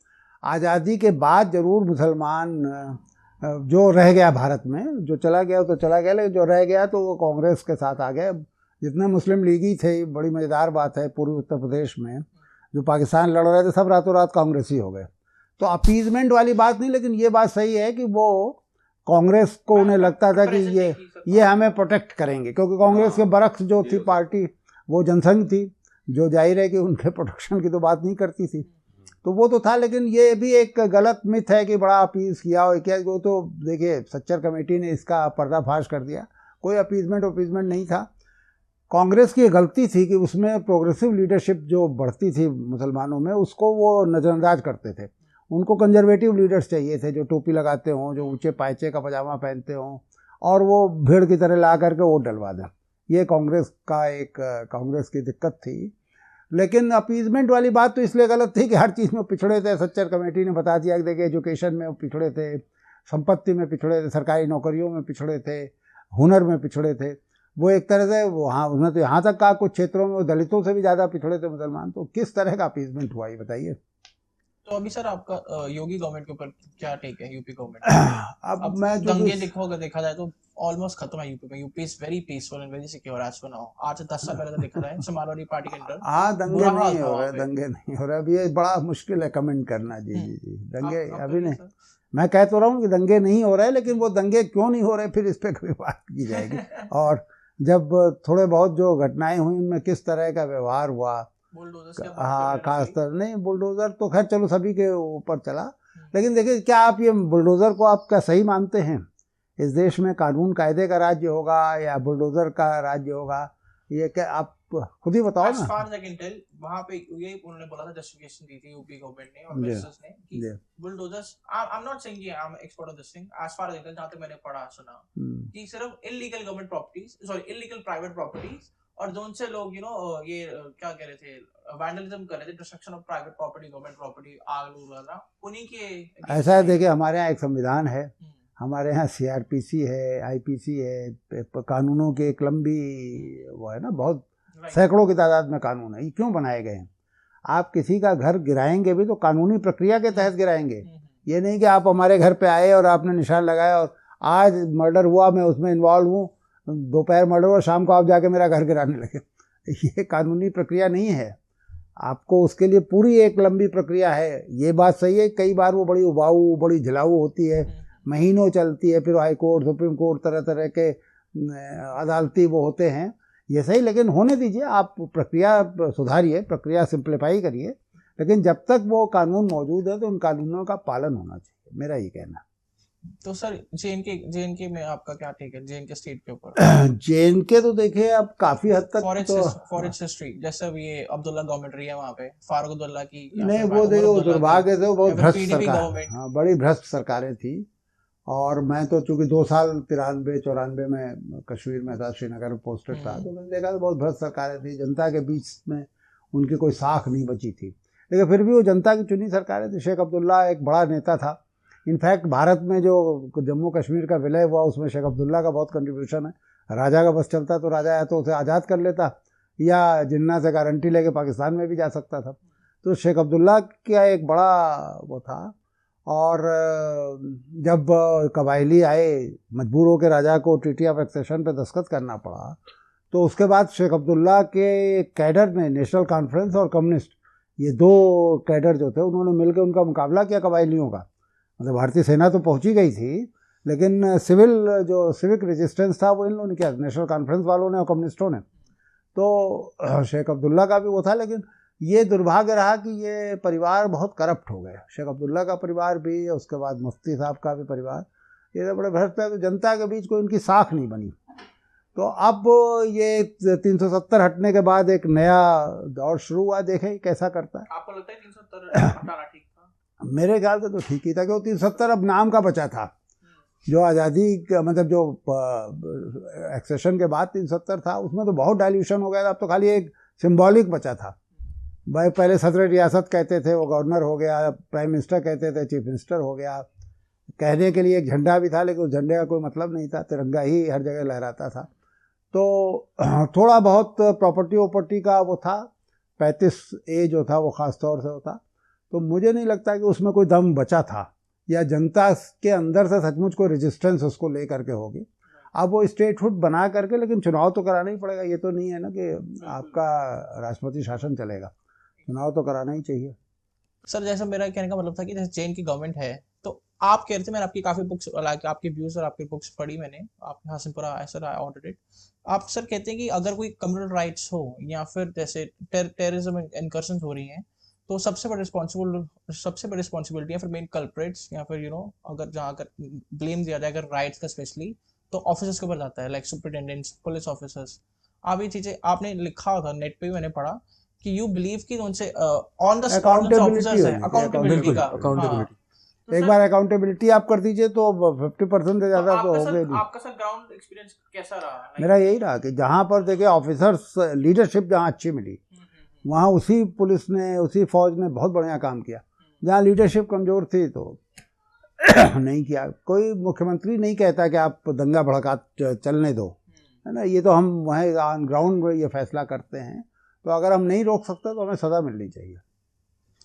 आज़ादी के बाद ज़रूर मुसलमान जो रह गया भारत में, जो चला गया तो चला गया, लेकिन जो रह गया तो वो कांग्रेस के साथ आ गए। जितने मुस्लिम लीगी थे, बड़ी मज़ेदार बात है, पूर्वी उत्तर प्रदेश में जो पाकिस्तान लड़ रहे थे सब रातों रात कांग्रेसी हो गए। तो अपीजमेंट वाली बात नहीं, लेकिन ये बात सही है कि वो कांग्रेस को उन्हें लगता था कि ये हमें प्रोटेक्ट करेंगे, क्योंकि कांग्रेस के बरक्स जो थी पार्टी वो जनसंघ थी, जो जाहिर है कि उनके प्रोटेक्शन की तो बात नहीं करती थी। तो वो तो था, लेकिन ये भी एक गलत मिथ है कि बड़ा अपीज़ किया हो क्या। वो तो देखिए सच्चर कमेटी ने इसका पर्दाफाश कर दिया, कोई अपीजमेंट नहीं था। कांग्रेस की गलती थी कि उसमें प्रोग्रेसिव लीडरशिप जो बढ़ती थी मुसलमानों में, उसको वो नज़रअंदाज करते थे। उनको कंजर्वेटिव लीडर्स चाहिए थे, जो टोपी लगाते हों, जो ऊंचे पायचे का पजामा पहनते हों, और वो भीड़ की तरह ला करके वोट डलवा दें। ये कांग्रेस की दिक्कत थी। लेकिन अपीजमेंट वाली बात तो इसलिए गलत थी कि हर चीज़ में पिछड़े थे। सच्चर कमेटी ने बता दिया कि देखिए एजुकेशन में पिछड़े थे, संपत्ति में पिछड़े थे, सरकारी नौकरियों में पिछड़े थे, हुनर में पिछड़े थे, वो एक तरह से वहाँ उन्होंने तो यहाँ तक कहा कुछ क्षेत्रों में वो दलितों से भी ज़्यादा पिछड़े थे मुसलमान। तो किस तरह का अपीसमेंट हुआ ये बताइए। तो अभी सर आपका योगी गवर्नमेंट के ऊपर क्या टेक है, यूपी गवर्नमेंट? अब मैं जो दंगे देखा जाए तो ऑलमोस्ट खत्म है यूपी में। UP is very peaceful and very secure as for now. आज से 10 साल पहले तो देखा है समाजवादी पार्टी के अंदर हाँ दंगे बुरा हाल नहीं था हो वहाँ रहे, पे। दंगे नहीं हो रहे। अब ये बड़ा मुश्किल है कमेंट करना। जी जी जी, दंगे आप अभी कहिए नहीं। सर। मैं कह तो रहा हूँ कि दंगे नहीं हो रहे, लेकिन वो दंगे क्यों नहीं हो रहे फिर इस पर कभी बात की जाएगी। और जब थोड़े बहुत जो घटनाएं हुई उनमें किस तरह का व्यवहार हुआ, बुलडोजर्स क्या बात हाँ कर खास रहे तर नहीं, बुलडोज़र तो खैर चलो सभी के ऊपर चला, लेकिन देखिए क्या आप ये बुलडोज़र को आप क्या सही मानते हैं? इस देश में कानून कायदे का राज्य होगा या बुलडोज़र का राज्य होगा? ये क्या आप खुद ही बताओ As ना। far as I can tell, वहाँ पे ये उन्होंने बोला था, जस्टिफिकेशन दी थी यूपी गवर्नमेंट ने और जी, मिनिस्टर्स ने कि जी, bulldozers, I am not saying कि I am expert on this thing, as far as I tell, जहाँ तक मैंने पढ़ा सुना कि सिर्फ illegal government properties, sorry illegal private properties, और जो उनसे लोग ये क्या कह रहे थे, वैंडलिज्म कर रहे थे, destruction of private property, government property, आग वगैरह, उन्हीं के ऐसा है। देखिए हमारे यहाँ एक संविधान है, हमारे यहाँ CRPC है, IPC है, कानूनों की एक लंबी वो है ना, बहुत सैकड़ों की तादाद में कानून है। ये क्यों बनाए गए हैं? आप किसी का घर गिराएंगे भी तो कानूनी प्रक्रिया के तहत गिराएंगे। ये नहीं कि आप हमारे घर पे आए और आपने निशान लगाया और आज मर्डर हुआ मैं उसमें इन्वॉल्व हूँ, दोपहर मर्डर हुआ शाम को आप जाके मेरा घर गिराने लगे। ये कानूनी प्रक्रिया नहीं है। आपको उसके लिए पूरी एक लंबी प्रक्रिया है। ये बात सही है, कई बार वो बड़ी उबाऊ बड़ी झिलाऊ होती है, महीनों चलती है, फिर हाई कोर्ट सुप्रीम कोर्ट तरह तरह के अदालती वो होते हैं, ये सही, लेकिन होने दीजिए। आप प्रक्रिया सुधारिए, प्रक्रिया सिंप्लीफाई करिए, लेकिन जब तक वो कानून मौजूद है तो उन कानूनों का पालन होना चाहिए, मेरा ये कहना। तो सर JNK में आपका क्या टेक है, JNK स्टेट के ऊपर? JNK तो देखिए अब काफी हद तक फॉर इट्स हिस्ट्री, जैसे अब ये अब्दुल्ला गवर्नमेंट रही है वहाँ पे, फारूक अब्दुल्ला की, नहीं वो देखो दुर्भाग्य से वो बहुत भ्रष्ट सरकार, हाँ बड़ी भ्रष्ट सरकारें थी। और मैं तो चूंकि 2 साल 93-94 में कश्मीर में था, श्रीनगर में पोस्टेड था, तो मैंने देखा तो बहुत भ्रष्ट सरकारें थी, जनता के बीच में उनकी कोई साख नहीं बची थी। लेकिन फिर भी वो जनता की चुनी सरकारें थी। शेख अब्दुल्ला एक बड़ा नेता था। इनफैक्ट भारत में जो जम्मू कश्मीर का विलय हुआ उसमें शेख अब्दुल्ला का बहुत कंट्रीब्यूशन है। राजा का बस चलता तो राजा या तो उसे आज़ाद कर लेता या जिन्ना से गारंटी लेके पाकिस्तान में भी जा सकता था। तो शेख अब्दुल्ला का एक बड़ा वो था। और जब कबायली आए, मजबूर होकर राजा को ट्रीटी ऑफ एक्सेशन पे दस्तखत करना पड़ा, तो उसके बाद शेख अब्दुल्ला के कैडर ने, नेशनल कॉन्फ्रेंस और कम्युनिस्ट, ये 2 कैडर जो थे उन्होंने मिलकर उनका मुकाबला किया कबायलियों का। मतलब भारतीय सेना तो पहुंची गई थी, लेकिन सिविक रेजिस्टेंस था वो इन लोगों ने किया, नेशनल कॉन्फ्रेंस वालों ने और कम्युनिस्टों ने। तो शेख अब्दुल्ला का भी वो था, लेकिन ये दुर्भाग्य रहा कि ये परिवार बहुत करप्ट हो गए। शेख अब्दुल्ला का परिवार भी, उसके बाद मुफ्ती साहब का भी परिवार, ये तो बड़े भ्रष्ट है। तो जनता के बीच कोई उनकी साख नहीं बनी। तो अब ये 370 हटने के बाद एक नया दौर शुरू हुआ, देखें कैसा करता है। आपको लगता है 370 हटाना ठीक था? मेरे ख्याल से तो ठीक ही था, क्योंकि 370 अब नाम का बचा था। जो आज़ादी का मतलब जो एक्सेशन के बाद 370 था, उसमें तो बहुत डाइल्यूशन हो गया था। अब तो खाली एक सिंबॉलिक बचा था। भाई पहले सदर रियासत कहते थे, वो गवर्नर हो गया, प्राइम मिनिस्टर कहते थे, चीफ मिनिस्टर हो गया। कहने के लिए एक झंडा भी था, लेकिन उस झंडे का कोई मतलब नहीं था, तिरंगा ही हर जगह लहराता था। तो थोड़ा बहुत प्रॉपर्टी का वो था, 35A जो था वो ख़ास तौर से होता। तो मुझे नहीं लगता कि उसमें कोई दम बचा था, या जनता के अंदर से सचमुच कोई रेजिस्टेंस उसको ले करके होगी। अब वो स्टेटहुड बना करके, लेकिन चुनाव तो कराना ही पड़ेगा। ये तो नहीं है ना कि आपका राष्ट्रपति शासन चलेगा, चुनाव तो कराना ही चाहिए। सर जैसा मेरा कहने का मतलब था कि जैसे चेन की गवर्नमेंट है, तो आप कह रहे थे, मैंने आपकी काफ़ी बुक्स, आपके व्यूज़ और आपकी बुक्स पढ़ी मैंने, आपने Hasanpura sir I ordered it. आप सर कहते हैं कि अगर कोई कम्युनल राइट्स हो या फिर जैसे टेररिज्म इनकर्शंस हो रही हैं, तो सबसे बड़ी रिस्पॉन्सिबिलिटी या फिर मेन कल्प्रिट्स या फिर अगर जहाँ अगर ब्लेम दिया जाए अगर राइट्स का स्पेशली, तो ऑफिसर्स के ऊपर जाता है, लाइक सुपरिटेंडेंट्स, पुलिस ऑफिसर्स। आप ये चीज़ें आपने लिखा होगा नेट पे भी मैंने पढ़ा कि यू बिलीव कि उनसे ऑन द स्पॉट ऑफिसर्स है अकाउंटेबिलिटी का। अकाउंटेबिलिटी एक बार अकाउंटेबिलिटी आप कर दीजिए तो 50% से ज़्यादा तो हो गए नहीं। आपका सर ग्राउंड एक्सपीरियंस कैसा रहा? मेरा यही रहा कि जहाँ पर देखिए ऑफिसर्स लीडरशिप जहाँ अच्छी मिली, वहाँ उसी पुलिस ने, उसी फौज ने बहुत बढ़िया काम किया। जहाँ लीडरशिप कमज़ोर थी तो नहीं किया। कोई मुख्यमंत्री नहीं कहता कि आप दंगा भड़का चलने दो, है ना। ये तो हम वहीं ऑन ग्राउंड में ये फैसला करते हैं। तो अगर हम नहीं रोक सकते तो हमें सज़ा मिलनी चाहिए।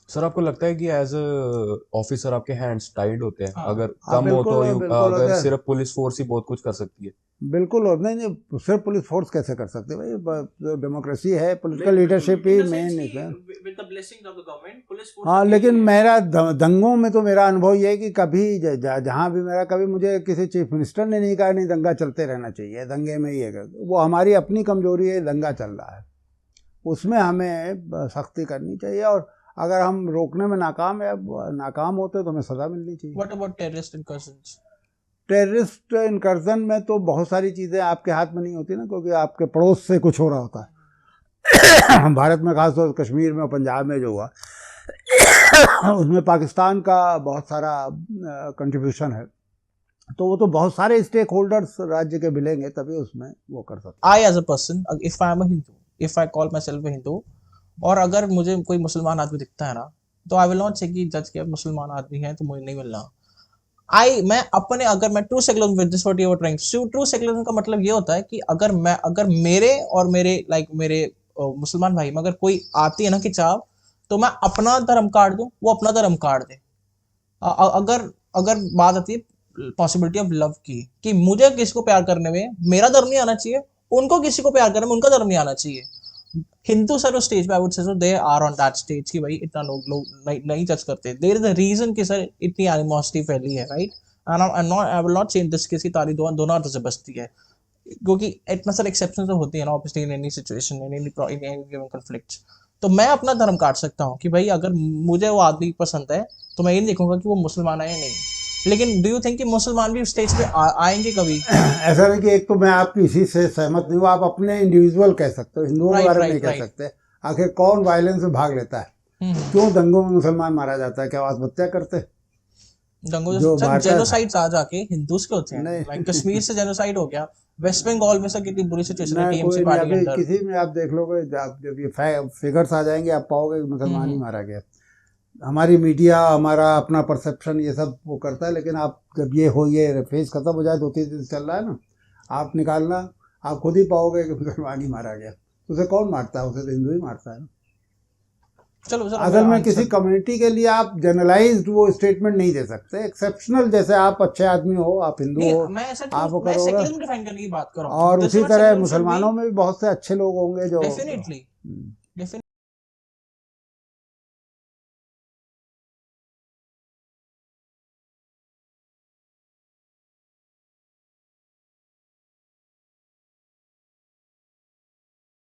सर आपको लगता है कि एज अ ऑफिसर आपके हैंड्स टाइड होते हैं? हाँ। अगर हाँ, कम हो तो बिल्कुल अगर अगर सिर्फ पुलिस फोर्स ही बहुत कुछ कर सकती है? बिल्कुल। और नहीं, सिर्फ पुलिस फोर्स कैसे कर सकते भाई, जो डेमोक्रेसी है, पॉलिटिकल लीडरशिप ही मेन है। हाँ, लेकिन मेरा दंगों में तो मेरा अनुभव ये है कि कभी जहाँ भी मेरा कभी मुझे किसी चीफ मिनिस्टर ने नहीं कहा नहीं दंगा चलते रहना चाहिए, दंगे में ये वो हमारी अपनी कमजोरी है, दंगा चल रहा है, उसमें हमें सख्ती करनी चाहिए। और अगर हम रोकने में नाकाम होते तो हमें सज़ा मिलनी चाहिए। What about terrorist incursions? Terrorist incursion में तो बहुत सारी चीज़ें आपके हाथ में नहीं होती ना, क्योंकि आपके पड़ोस से कुछ हो रहा होता है। भारत में खासतौर से कश्मीर में और पंजाब में जो हुआ उसमें पाकिस्तान का बहुत सारा कंट्रीब्यूशन है। तो वो तो बहुत सारे स्टेक होल्डर्स राज्य के मिलेंगे तभी उसमें वो कर सकते। I as a person, if I am a Hindu, if I call myself a Hindu, और अगर मुझे कोई मुसलमान आदमी दिखता है ना, तो आई विल नॉट से कि जज के मुसलमान आदमी है तो मुझे नहीं मिलना। मैं अपने अगर मैं true secularism with this what you are trying, true secularism का मतलब ये होता है कि अगर मेरे और मेरे मुसलमान भाई में अगर कोई आती है ना कि चाव, तो मैं अपना धर्म काट दूं, वो अपना धर्म काट दे। अगर बात आती है पॉसिबिलिटी ऑफ लव की, कि मुझे किसी को प्यार करने में मेरा धर्म नहीं आना चाहिए, उनको किसी को प्यार करने में उनका धर्म नहीं आना चाहिए। हिंदू सर उस स्टेज पे I would say so they are on that stage कि भाई इतना लोग नहीं जज करते। देयर इज अ रीजन कि सर इतनी एनिमोसिटी फैली है, right. And I will not say in this case की तारी दोनों हाथों से बचती है, क्योंकि इतना सारे एक्सेप्शंस तो होती है ना obviously in any situation, in any given conflict. तो मैं अपना धर्म काट सकता हूँ कि भाई अगर मुझे वो आदमी पसंद है तो मैं ये नहीं देखूंगा कि वो मुसलमान है या नहीं। लेकिन डू यू थिंक कि मुसलमान भी स्टेज पे आएंगे कभी? ऐसा नहीं कि एक तो मैं आपकी इसी से सहमत नहीं हूँ, आप अपने इंडिविजुअल कह सकते हो, हिंदुओं के बारे में नहीं कह सकते। आखिर कौन वायलेंस में भाग लेता है? क्यों दंगों में मुसलमान मारा जाता है? क्या वो आत्महत्या करते? दंगों जेनोसाइड्स आ जाके हिंदूज के होते हैं, लाइक कश्मीर से जेनोसाइड हो गया, वेस्ट बंगाल में सर कितनी बुरी सिचुएशन है टीएमसी पार्टी के अंदर। किसी में आप देख लोगे, जब ये फिगर्स आ जाएंगे आप पाओगे कि मुसलमान ही मारा गया। हमारी मीडिया, हमारा अपना परसेप्शन ये सब वो करता है, लेकिन आप जब ये फेज खत्म हो जाए, 2-3 दिन चल रहा है ना, आप निकालना, आप खुद ही पाओगे कि मुसलमान ही मारा गया। उसे कौन मारता है? उसे तो हिंदू ही मारता है ना। चलो असल में किसी कम्युनिटी के लिए आप जनरलाइज्ड वो स्टेटमेंट नहीं दे सकते। एक्सेप्शनल, जैसे आप अच्छे आदमी हो, आप हिंदू हो, आप वो करोगे। और उसी तरह मुसलमानों में भी बहुत से अच्छे लोग होंगे जो डेफिनेटली